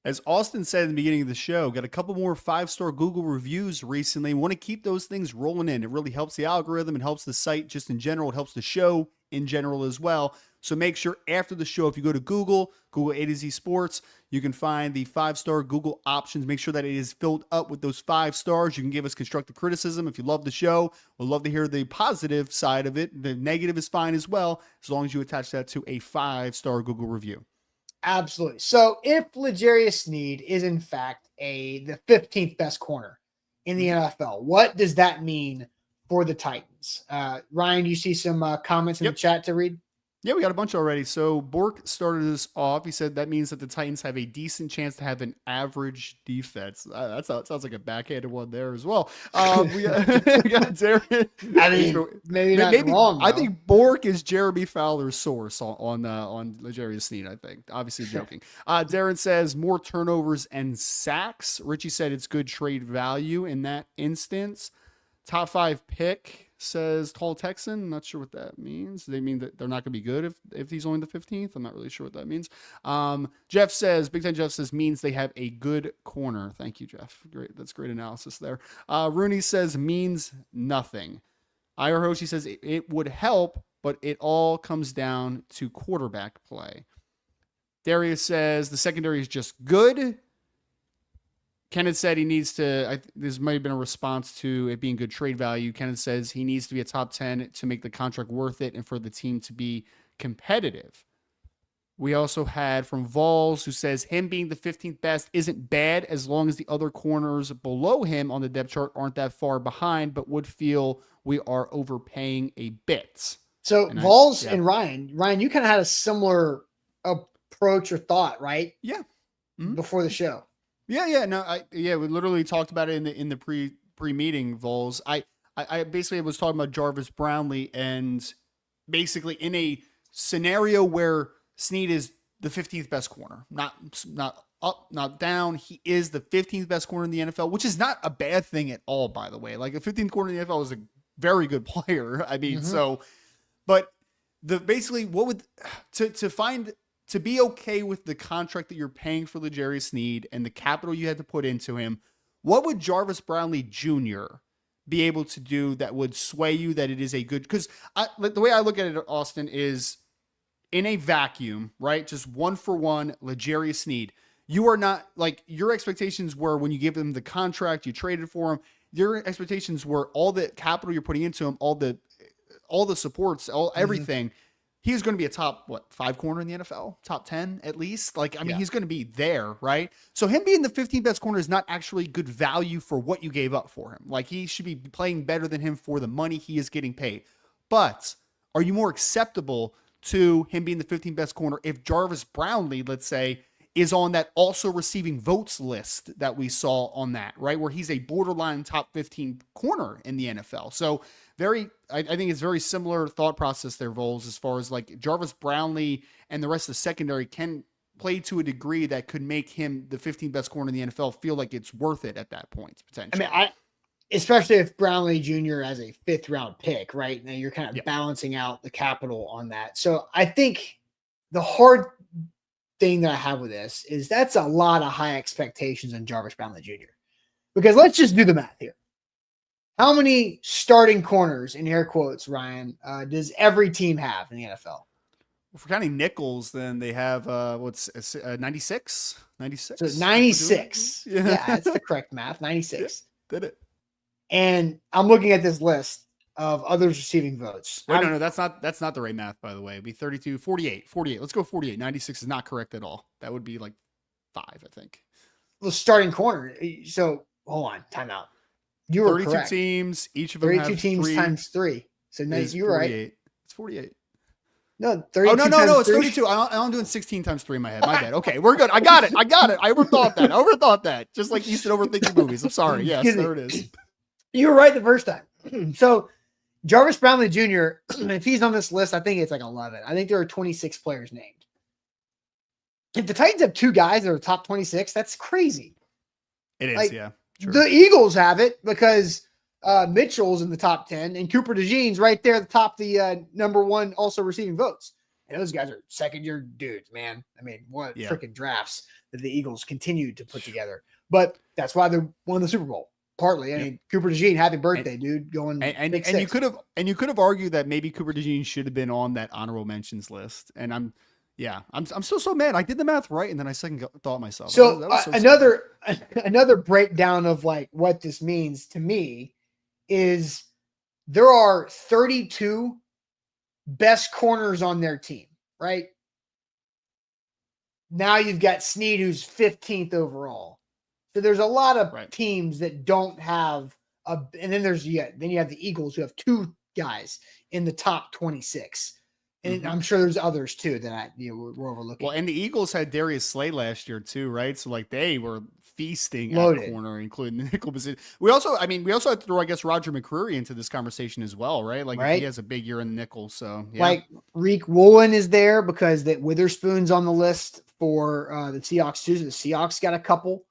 As Austin said in the beginning of the show, got a couple more 5-star Google reviews recently. Want to keep those things rolling in. It really helps the algorithm. It helps the site just in general. It helps the show in general as well. So make sure after the show, if you go to Google A to Z Sports, you can find the 5-star Google options. Make sure that it is filled up with those 5 stars. You can give us constructive criticism. If you love the show, we'd love to hear the positive side of it. The negative is fine as well, as long as you attach that to a 5-star Google review. Absolutely. So if L'Jarius Sneed is in fact the 15th best corner in the NFL, what does that mean for the Titans? Ryan, do you see some comments in the chat to read? Yeah, we got a bunch already. So Bork started us off. He said that means that the Titans have a decent chance to have an average defense. That sounds like a backhanded one there as well. We got Darren. I mean, maybe wrong. I think Bork is Jeremy Fowler's source on L'Jarius Sneed, I think. Obviously joking. Darren says more turnovers and sacks. Richie said it's good trade value in that instance. Top 5 pick. Says Tall Texan. Not sure what that means. They mean that they're not going to be good if he's only the 15th. I'm not really sure what that means. Jeff says, Big Ten Jeff says, means they have a good corner. Thank you, Jeff. Great. That's great analysis there. Rooney says, means nothing. Ira Hoshi says, it would help, but it all comes down to quarterback play. Darius says, the secondary is just good. Kenneth said he needs to, this might have been a response to it being good trade value. Kenneth says he needs to be a top 10 to make the contract worth it and for the team to be competitive. We also had from Vols, who says him being the 15th best isn't bad as long as the other corners below him on the depth chart aren't that far behind, but would feel we are overpaying a bit. So Vols and Ryan, you kind of had a similar approach or thought, right? Yeah. Mm-hmm. Before the show. Yeah. No, we literally talked about it in the pre-meeting, Vols. I basically was talking about Jarvis Brownlee, and basically in a scenario where Sneed is the 15th best corner, not up, not down. He is the 15th best corner in the NFL, which is not a bad thing at all, by the way. Like a 15th corner in the NFL is a very good player. I mean, but basically what would to be okay with the contract that you're paying for L'Jarius Sneed and the capital you had to put into him, what would Jarvis Brownlee Jr. be able to do that would sway you that it is a good? Because the way I look at it, Austin, is in a vacuum, right? Just one for one, L'Jarius Sneed. You are not like your expectations were when you give him the contract, you traded for him. Your expectations were all the capital you're putting into him, all the supports, everything. He's going to be a top, 5 corner in the NFL? Top 10 at least? He's going to be there, right? So him being the 15th best corner is not actually good value for what you gave up for him. Like, he should be playing better than him for the money he is getting paid. But are you more acceptable to him being the 15th best corner if Jarvis Brownlee, let's say, is on that also receiving votes list that we saw on that, right? Where he's a borderline top 15 corner in the NFL. So I think it's very similar thought process there, Vols, as far as like Jarvis Brownlee and the rest of the secondary can play to a degree that could make him the 15th best corner in the NFL feel like it's worth it at that point, potentially. I mean, especially if Brownlee Jr. as a 5th round pick, right? Now you're kind of balancing out the capital on that. So I think the hard thing that I have with this is that's a lot of high expectations on Jarvis Brownlee Jr. Because let's just do the math here. How many starting corners, in air quotes, Ryan, does every team have in the NFL? Well, for counting nickels, then they have 96? 96? So 96. Yeah, that's the correct math. 96. Yeah, did it. And I'm looking at this list. of others receiving votes. Wait, no, that's not the right math, by the way. It'd be 32, 48. Let's go 48. 96 is not correct at all. That would be like 5, I think. The starting corner. So hold on, timeout. You were 32 correct. teams, each of them 32 have teams 3 times 3. So now you're 48. right. It's 48. No, 32 no, it's 3. 32. I'm doing 16 times 3 in my head. My bad. Okay, we're good. I got it. I overthought that. Just like Easton overthinking movies. I'm sorry. Yes, there it is. You were right the first time. So Jarvis Brownlee Jr., if he's on this list, I think it's like 11. I think there are 26 players named. If the Titans have 2 guys that are top 26, that's crazy. It is, like, yeah. Sure. The Eagles have it because Mitchell's in the top 10 and Cooper DeJean's right there at the top, the number 1 also receiving votes. And those guys are second-year dudes, man. I mean, what freaking drafts that the Eagles continued to put together. But that's why they won the Super Bowl. Partly. I mean, Cooper DeJean, happy birthday, dude. Going and you could have argued that maybe Cooper DeJean should have been on that honorable mentions list. And I'm still so mad. I did the math right, and then I second thought myself. So, another breakdown of like what this means to me is there are 32 best corners on their team, right? Now you've got Sneed, who's 15th overall. So there's a lot of teams that don't have and then then you have the Eagles who have 2 guys in the top 26. And I'm sure there's others too that we're overlooking. Well, and the Eagles had Darius Slay last year too, right? So like they were feasting loaded at corner, including the nickel position. We also have to throw, I guess, Roger McCreary into this conversation as well, right? Like he has a big year in the nickel. So like Reek Woolen is there because that Witherspoon's on the list for the Seahawks too. So the Seahawks got a couple.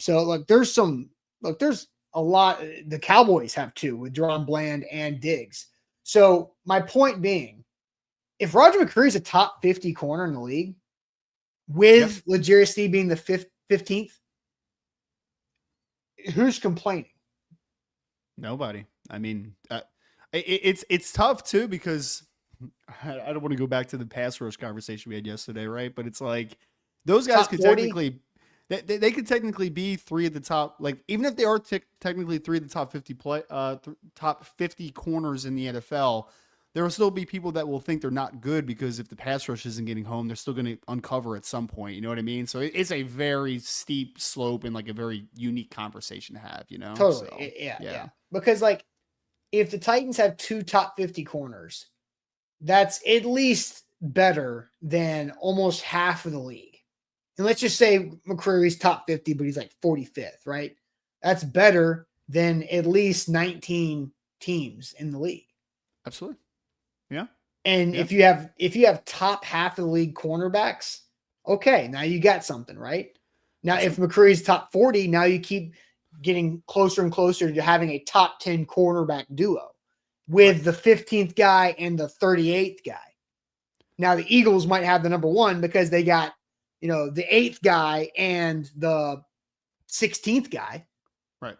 So there's a lot. The Cowboys have 2 with Deron Bland and Diggs. So my point being, if Roger McCreary is a top 50 corner in the league, with L'Jarius Sneed being the 15th, who's complaining? Nobody. I mean, it's tough too because I don't want to go back to the pass rush conversation we had yesterday, right? But it's like those guys could technically. They could technically be 3 at the top, like even if they are technically 3 of the top 50 top 50 corners in the NFL, there will still be people that will think they're not good because if the pass rush isn't getting home, they're still going to uncover at some point. You know what I mean? So it's a very steep slope and like a very unique conversation to have. You know, totally, so, yeah. Because like if the Titans have 2 top 50 corners, that's at least better than almost half of the league. And let's just say McCreary's top 50, but he's like 45th, right? That's better than at least 19 teams in the league. Absolutely. Yeah. And if you have top half of the league cornerbacks, okay, now you got something, right? Now, if McCreary's top 40, now you keep getting closer and closer to having a top 10 cornerback duo with the 15th guy and the 38th guy. Now, the Eagles might have the number 1 because they got the 8th guy and the 16th guy. Right.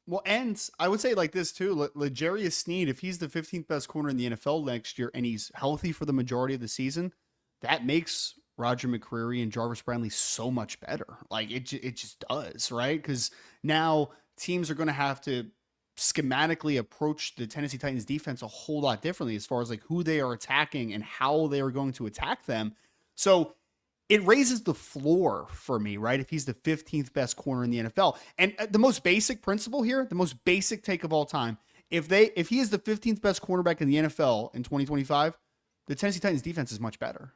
Well, and I would say like this too, L'Jarius Sneed, if he's the 15th best corner in the NFL next year and he's healthy for the majority of the season, that makes Roger McCreary and Jarvis Brownlee so much better. Like it just does, right? Because now teams are going to have to schematically approach the Tennessee Titans defense a whole lot differently as far as like who they are attacking and how they are going to attack them. So it raises the floor for me, right? If he's the 15th best corner in the NFL. And the most basic principle here, the most basic take of all time, if he is the 15th best cornerback in the NFL in 2025, the Tennessee Titans defense is much better.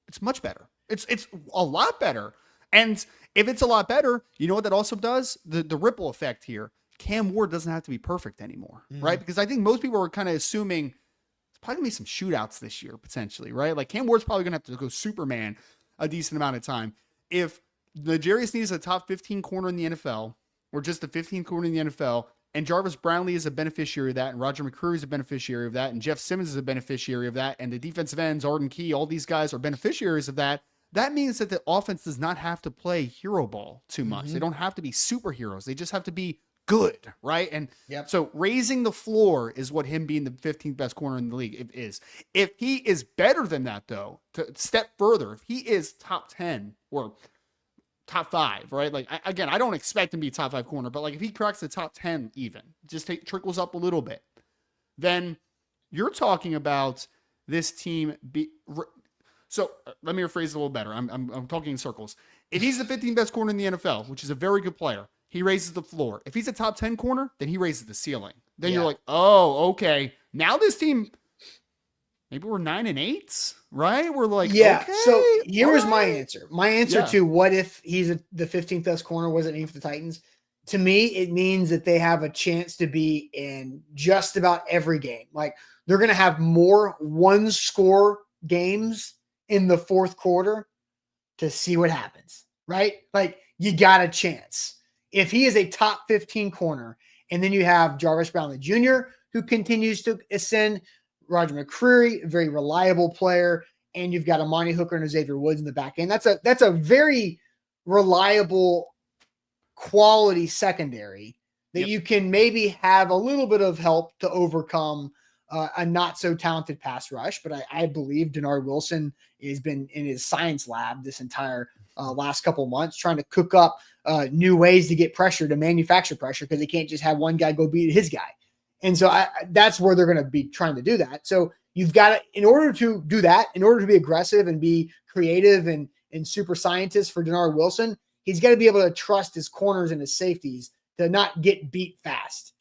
It's much better. It's a lot better. And if it's a lot better, you know what that also does? The ripple effect here. Cam Ward doesn't have to be perfect anymore, right? Because I think most people are kind of assuming it's probably gonna be some shootouts this year, potentially, right? Like Cam Ward's probably gonna have to go Superman a decent amount of time. If L'Jarius Sneed is a top 15 corner in the NFL, or just the 15th corner in the NFL, and Jarvis Brownlee is a beneficiary of that, and Roger McCreary is a beneficiary of that, and Jeff Simmons is a beneficiary of that, and the defensive ends, Arden Key, all these guys are beneficiaries of that, that means that the offense does not have to play hero ball too much. They don't have to be superheroes. They just have to be good, right? And so raising the floor is what him being the 15th best corner in the league is. If he is better than that, though, to step further, if he is top 10 or top 5, right? Like, again, I don't expect him to be top 5 corner, but like if he cracks the top 10 even, just trickles up a little bit, then you're talking about this team so let me rephrase it a little better. I'm talking in circles. If he's the 15th best corner in the NFL, which is a very good player, he raises the floor. If he's a top 10 corner, then he raises the ceiling. Then you're like, oh, okay. Now this team, maybe we're 9-8, right? We're like, yeah. Okay, So here was right. my answer. My answer to what if he's the 15th best corner wasn't named for the Titans. To me, it means that they have a chance to be in just about every game. Like they're going to have more one-score games in the fourth quarter to see what happens, right? Like you got a chance. If he is a top 15 corner, and then you have Jarvis Brownlee Jr., who continues to ascend, Roger McCreary, a very reliable player, and you've got Amani Hooker and Xavier Woods in the back end. That's a very reliable quality secondary that you can maybe have a little bit of help to overcome a not so talented pass rush. But I believe Denard Wilson has been in his science lab this entire last couple of months trying to cook up new ways to get pressure, to manufacture pressure, because they can't just have one guy go beat his guy. And so that's where they're going to be trying to do that. So you've got to, in order to do that, in order to be aggressive and be creative and super scientist for Denard Wilson, he's got to be able to trust his corners and his safeties to not get beat fast.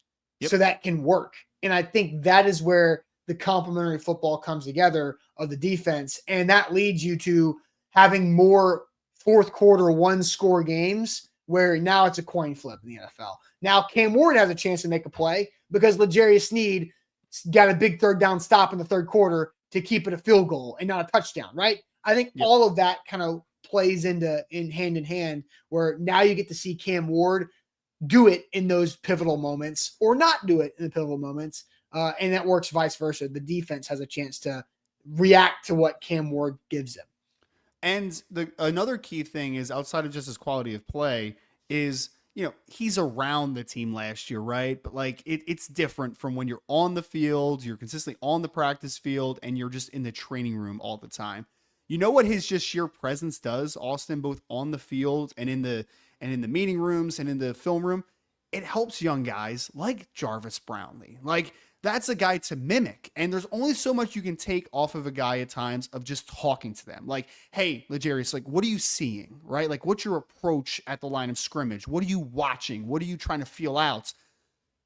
So that can work. And I think that is where the complementary football comes together of the defense. And that leads you to having more fourth quarter one-score games where now it's a coin flip in the NFL. Now Cam Ward has a chance to make a play because L'Jarius Sneed got a big third down stop in the third quarter to keep it a field goal and not a touchdown, right? I think all of that kind of plays in hand in hand, where now you get to see Cam Ward do it in those pivotal moments or not do it in the pivotal moments. And that works vice versa. The defense has a chance to react to what Cam Ward gives them. And another key thing is, outside of just his quality of play, is, he's around the team last year, right? But like it's different from when you're on the field, you're consistently on the practice field, and you're just in the training room all the time. You know what his just sheer presence does, Austin, both on the field and in the meeting rooms and in the film room? It helps young guys like Jarvis Brownlee. Like, that's a guy to mimic. And there's only so much you can take off of a guy at times of just talking to them. Like, hey, L'Jarius, like, what are you seeing, right? Like, what's your approach at the line of scrimmage? What are you watching? What are you trying to feel out?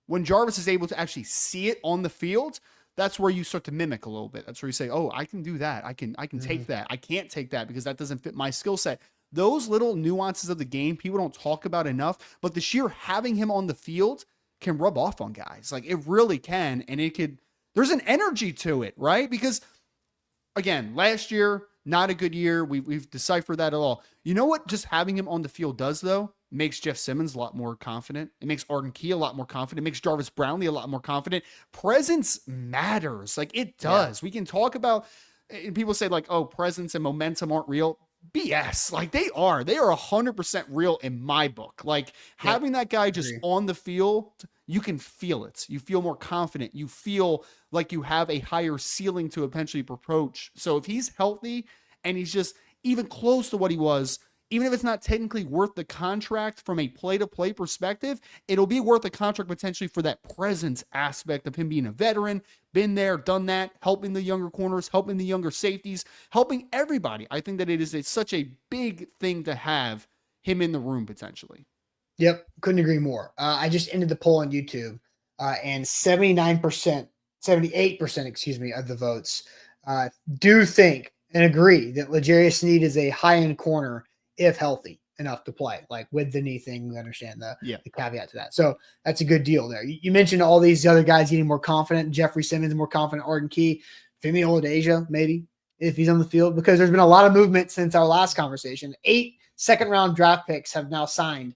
When Jarvis is able to actually see it on the field, that's where you start to mimic a little bit. That's where you say, oh, I can do that. I can take that. I can't take that because that doesn't fit my skill set. Those little nuances of the game people don't talk about enough, but the sheer having him on the field can rub off on guys. Like, it really can. And there's an energy to it, right? Because again, last year, not a good year. We've deciphered that at all. You know what just having him on the field does, though? Makes Jeff Simmons a lot more confident. It makes Arden Key a lot more confident. It makes Jarvis Brownlee a lot more confident. Presence matters. Like, it does. We can talk about, and people say like, oh, presence and momentum aren't real. BS. Like, they are 100% real in my book. Like, having that guy just on the field, you can feel it. You feel more confident. You feel like you have a higher ceiling to eventually approach. So if he's healthy and he's just even close to what he was, even if it's not technically worth the contract from a play-to-play perspective, it'll be worth the contract potentially for that presence aspect of him being a veteran, been there, done that, helping the younger corners, helping the younger safeties, helping everybody. I think that it's such a big thing to have him in the room potentially. Yep, couldn't agree more. I just ended the poll on YouTube, and 78%, of the votes do think and agree that L'Jarius Sneed is a high-end corner if healthy enough to play. Like, with the knee thing, we understand the caveat to that. So that's a good deal there. You mentioned all these other guys getting more confident. Jeffrey Simmons more confident. Arden Key, Femi Oladeja, maybe, if he's on the field, because there's been a lot of movement since our last conversation. 8 second-round draft picks have now signed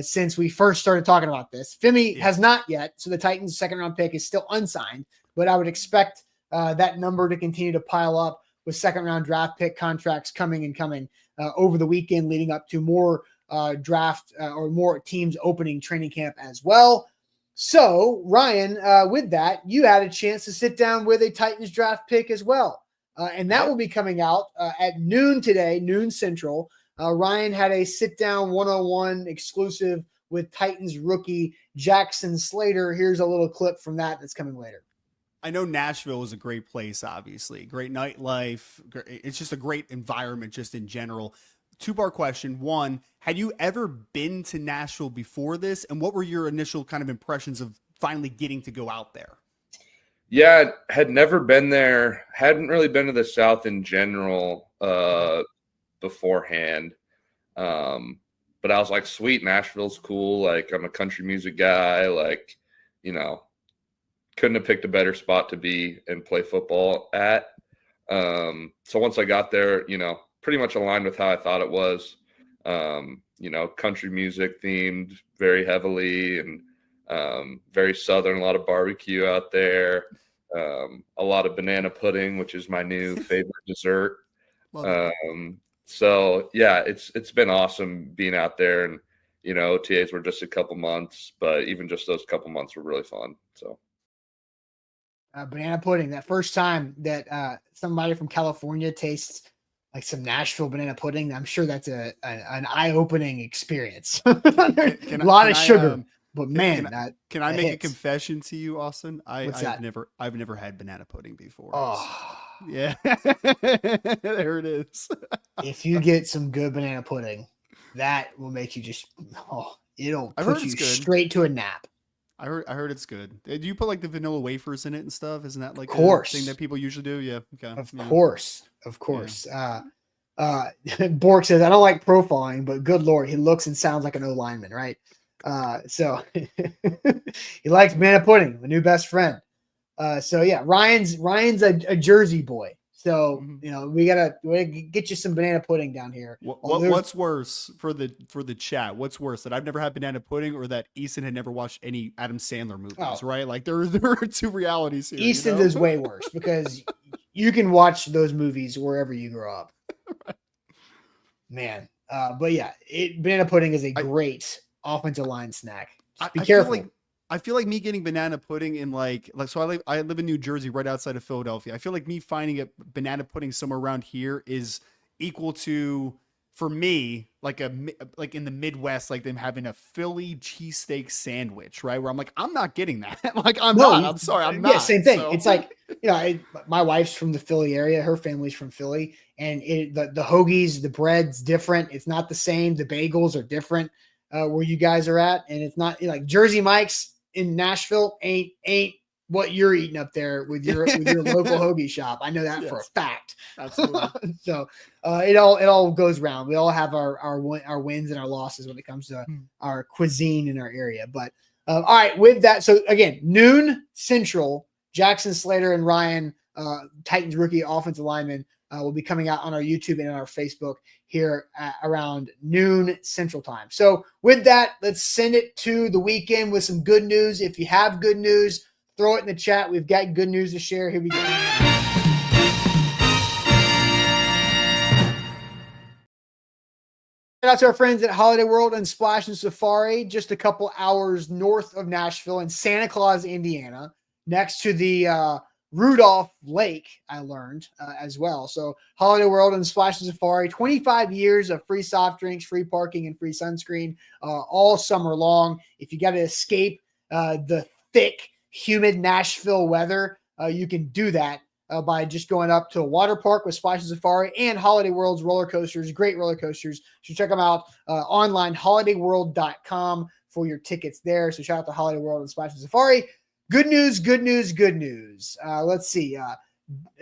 since we first started talking about this. Femi has not yet, so the Titans' second-round pick is still unsigned, but I would expect that number to continue to pile up with second-round draft pick contracts coming over the weekend, leading up to more draft or more teams opening training camp as well. So, Ryan, with that, you had a chance to sit down with a Titans draft pick as well. And that will be coming out at noon today, noon Central. Ryan had a sit-down 101 exclusive with Titans rookie Jackson Slater. Here's a little clip from that's coming later. I know Nashville is a great place, obviously. Great nightlife. It's just a great environment just in general. Two-part question. One, had you ever been to Nashville before this? And what were your initial kind of impressions of finally getting to go out there? Yeah, had never been there. Hadn't really been to the South in general beforehand. But I was like, sweet, Nashville's cool. Like, I'm a country music guy. Like, couldn't have picked a better spot to be and play football at. So once I got there, pretty much aligned with how I thought it was. Country music themed very heavily and very Southern, a lot of barbecue out there, a lot of banana pudding, which is my new favorite dessert. So yeah, it's been awesome being out there, and OTAs were just a couple months, but even just those couple months were really fun. So banana pudding, that first time that somebody from California tastes like some Nashville banana pudding, I'm sure that's an eye-opening experience. A lot of sugar. But man, can I make a confession to you, Austin? I've never had banana pudding before. Oh, yeah, there it is. If you get some good banana pudding, that will make you it'll put you straight to a nap. I heard it's good. Do you put like the vanilla wafers in it and stuff? Isn't that like a thing that people usually do? Yeah. Okay. Of course. Yeah. Bork says, I don't like profiling, but good Lord, he looks and sounds like an O lineman, right? So he likes banana pudding, the new best friend. So yeah, Ryan's a Jersey boy. So we gotta get you some banana pudding down here. What's worse for the chat? What's worse, that I've never had banana pudding, or that Easton had never watched any Adam Sandler movies? Right? Like there are two realities here. Easton is way worse because you can watch those movies wherever you grow up. Right. Man, but yeah, banana pudding is a great offensive line snack. Just be careful. I feel like me getting banana pudding in so I live in New Jersey, right outside of Philadelphia. I feel like me finding a banana pudding somewhere around here is equal to, for me, like in the Midwest, like them having a Philly cheesesteak sandwich, right? Where I'm like, I'm not getting that. I'm sorry, I'm not. Yeah, same thing. So. It's like, my wife's from the Philly area. Her family's from Philly, and the hoagies, the bread's different. It's not the same. The bagels are different where you guys are at, and it's not like Jersey Mike's in Nashville ain't what you're eating up there with your local hoagie shop. I know that for a fact. Absolutely. So it all goes round. We all have our wins and our losses when it comes to our cuisine in our area. But all right, with that, so again, noon Central, Jackson Slater and Ryan, Titans rookie offensive lineman, will be coming out on our YouTube and on our Facebook here around noon Central Time. So with that, let's send it to the weekend with some good news. If you have good news, throw it in the chat. We've got good news to share. Here we go. Shout out to our friends at Holiday World and Splash and Safari, just a couple hours north of Nashville in Santa Claus, Indiana, next to the Rudolph Lake, I learned as well. So Holiday World and Splash and Safari, 25 years of free soft drinks, free parking, and free sunscreen all summer long. If you got to escape the thick, humid Nashville weather, you can do that by just going up to a water park with Splash and Safari and Holiday World's roller coasters, great roller coasters. So check them out online, holidayworld.com for your tickets there. So shout out to Holiday World and Splash and Safari. Good news, good news, good news. Let's see.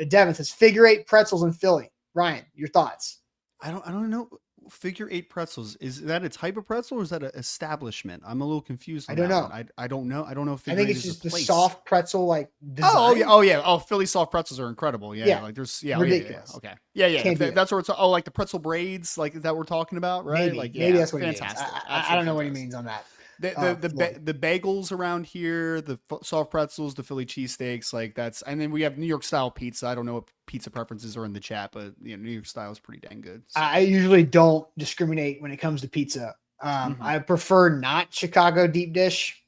Devin says figure eight pretzels in Philly. Ryan, your thoughts? I don't know. Figure eight pretzels, is that a type of pretzel or is that an establishment? I'm a little confused. I don't know. I don't know. I don't know if I think it's just the soft pretzel like design. Oh yeah. Philly soft pretzels are incredible. Yeah. Like there's ridiculous. Okay. Yeah. That's where it's like the pretzel braids, like that we're talking about, right? Maybe that's what fantastic. He means. I don't know what he means on that. The bagels around here, the soft pretzels, the Philly cheesesteaks, like that's, and then we have New York style pizza. I don't know what pizza preferences are in the chat, but New York style is pretty dang good. So. I usually don't discriminate when it comes to pizza. I prefer not Chicago deep dish.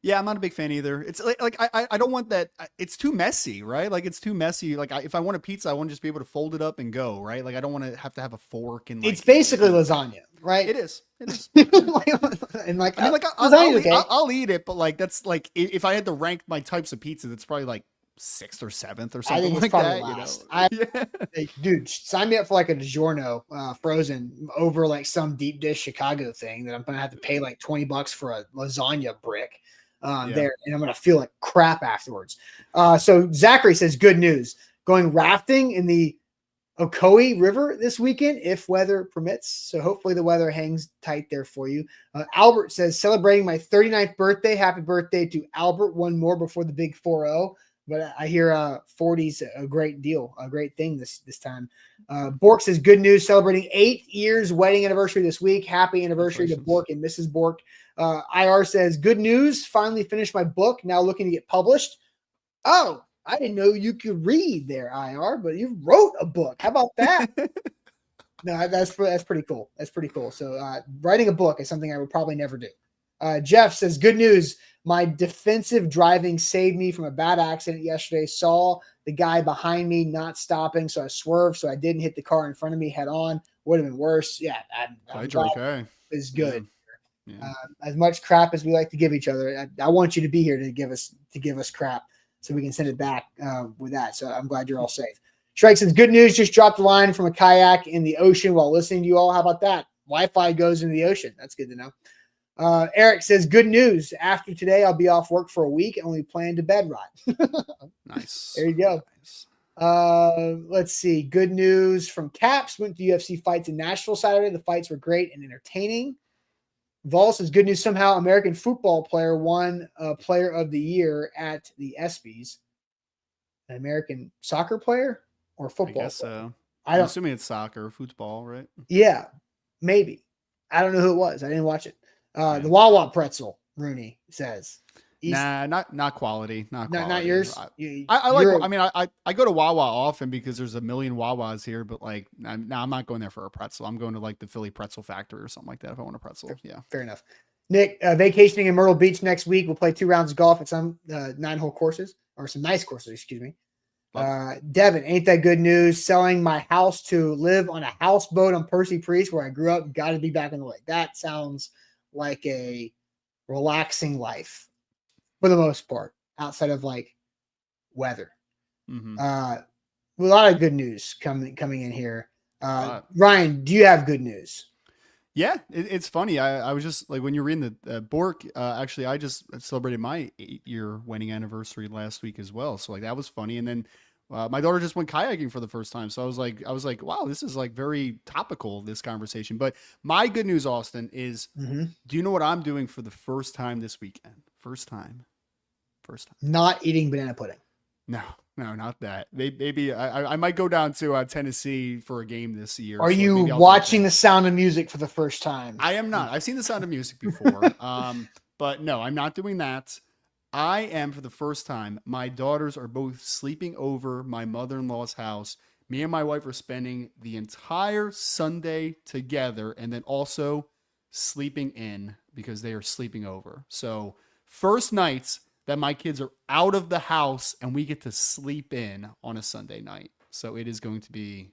Yeah, I'm not a big fan either. It's I don't want that. It's too messy, right? Like it's too messy. Like if I want a pizza, I want to just be able to fold it up and go, right? Like I don't want to have a fork and. It's basically lasagna, right? It is. and I'll eat it, but like that's like if I had to rank my types of pizza, that's probably like 6th or 7th or I something think it's like probably that. last. Yeah. Hey, dude, sign me up for like a DiGiorno frozen over like some deep dish Chicago thing that I'm gonna have to pay like $20 for a lasagna brick there, and I'm gonna feel like crap afterwards. So Zachary says, good news, going rafting in the Ocoee River this weekend if weather permits. So hopefully the weather hangs tight there for you. Albert says, celebrating my 39th birthday. Happy birthday to Albert. One more before the big 4-0. But I hear 40's a great deal, a great thing this time. Bork says, good news, celebrating 8 years wedding anniversary this week. Happy anniversary to Bork and Mrs. Bork. IR says, good news, finally finished my book, now looking to get published. Oh, I didn't know you could read there, IR, but you wrote a book. How about that? No, that's pretty cool. That's pretty cool. So writing a book is something I would probably never do. Jeff says, good news. My defensive driving saved me from a bad accident yesterday. Saw the guy behind me not stopping, so I swerved, so I didn't hit the car in front of me head on. Would have been worse. Yeah, I'm glad okay. Is good. Yeah. As much crap as we like to give each other, I want you to be here to give us crap so we can send it back with that. So I'm glad you're all safe. Shrike says, good news, just dropped a line from a kayak in the ocean while listening to you all. How about that? Wi-Fi goes in the ocean. That's good to know. Eric says, good news. After today, I'll be off work for a week and only plan to bed ride. Nice. There you go. Nice. Let's see. Good news from Caps. Went to UFC fights in Nashville Saturday. The fights were great and entertaining. Vol says, good news. Somehow American football player won player of the year at the ESPYs. An American soccer player or football? I guess so. I'm assuming it's soccer, football, right? Yeah, maybe. I don't know who it was. I didn't watch it. The Wawa pretzel, Rooney says. Nah, not quality. Not quality. Not yours. I like. I mean, I go to Wawa often because there's a million Wawas here, but like, I'm not going there for a pretzel. I'm going to like the Philly Pretzel Factory or something like that if I want a pretzel. Yeah, fair enough. Nick, vacationing in Myrtle Beach next week. We'll play 2 rounds of golf at some 9-hole courses or some nice courses. Excuse me. Devin, ain't that good news? Selling my house to live on a houseboat on Percy Priest, where I grew up. Got to be back in the lake. That sounds like a relaxing life for the most part, outside of like weather. Mm-hmm. A lot of good news coming in here. Ryan, do you have good news? Yeah, it's funny. I was just like, when you're reading the Bork, actually, I just celebrated my 8-year wedding anniversary last week as well. So like, that was funny. And then my daughter just went kayaking for the first time. So I was like, wow, this is like very topical, this conversation. But my good news, Austin, is do you know what I'm doing for the first time this weekend? First time. Not eating banana pudding. No, not that. Maybe I might go down to Tennessee for a game this year. Are you watching The Sound of Music for the first time? I am not. I've seen The Sound of Music before. But no, I'm not doing that. I am, for the first time, my daughters are both sleeping over my mother-in-law's house. Me and my wife are spending the entire Sunday together, and then also sleeping in because they are sleeping over. So first nights that my kids are out of the house and we get to sleep in on a Sunday night. So it is going to be,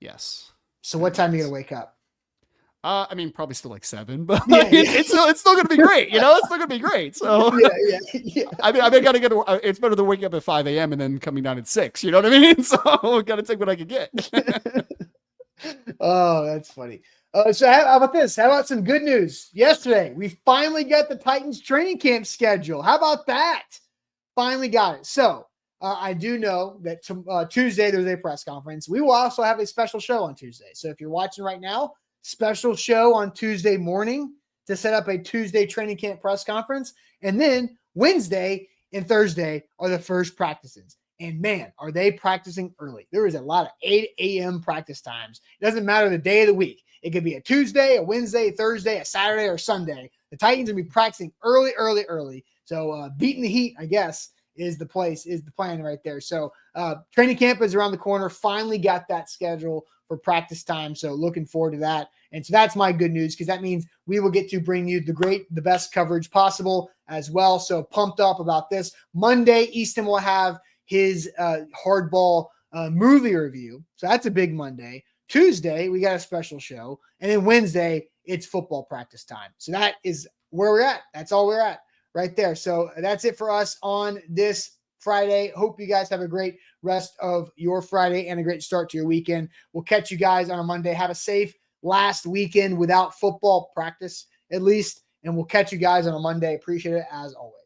yes. So what time are you going to wake up? I mean, probably still like 7, but it's still going to be great. You know, it's still going to be great. So yeah. I mean, got to get. It's better than waking up at 5 a.m. and then coming down at 6. You know what I mean? So got to take what I can get. Oh, that's funny. So how about this? How about some good news? Yesterday, we finally got the Titans training camp schedule. How about that? Finally got it. So I do know that Tuesday there's a press conference. We will also have a special show on Tuesday. So if you're watching right now, special show on Tuesday morning to set up a Tuesday training camp press conference. And then Wednesday and Thursday are the first practices. And man, are they practicing early. There is a lot of 8 a.m. practice times. It doesn't matter the day of the week. It could be a Tuesday, a Wednesday, a Thursday, a Saturday, or Sunday. The Titans will be practicing early. So beating the heat, I guess, is the plan right there. So training camp is around the corner. Finally got that schedule for practice time. So looking forward to that. And so that's my good news, because that means we will get to bring you the best coverage possible as well. So pumped up about this. Monday, Easton will have his hardball movie review. So that's a big Monday. Tuesday, we got a special show. And then Wednesday, it's football practice time. So that is where we're at. That's all we're at right there. So that's it for us on this Friday. Hope you guys have a great rest of your Friday and a great start to your weekend. We'll catch you guys on a Monday. Have a safe last weekend without football practice, at least. And we'll catch you guys on a Monday. Appreciate it as always.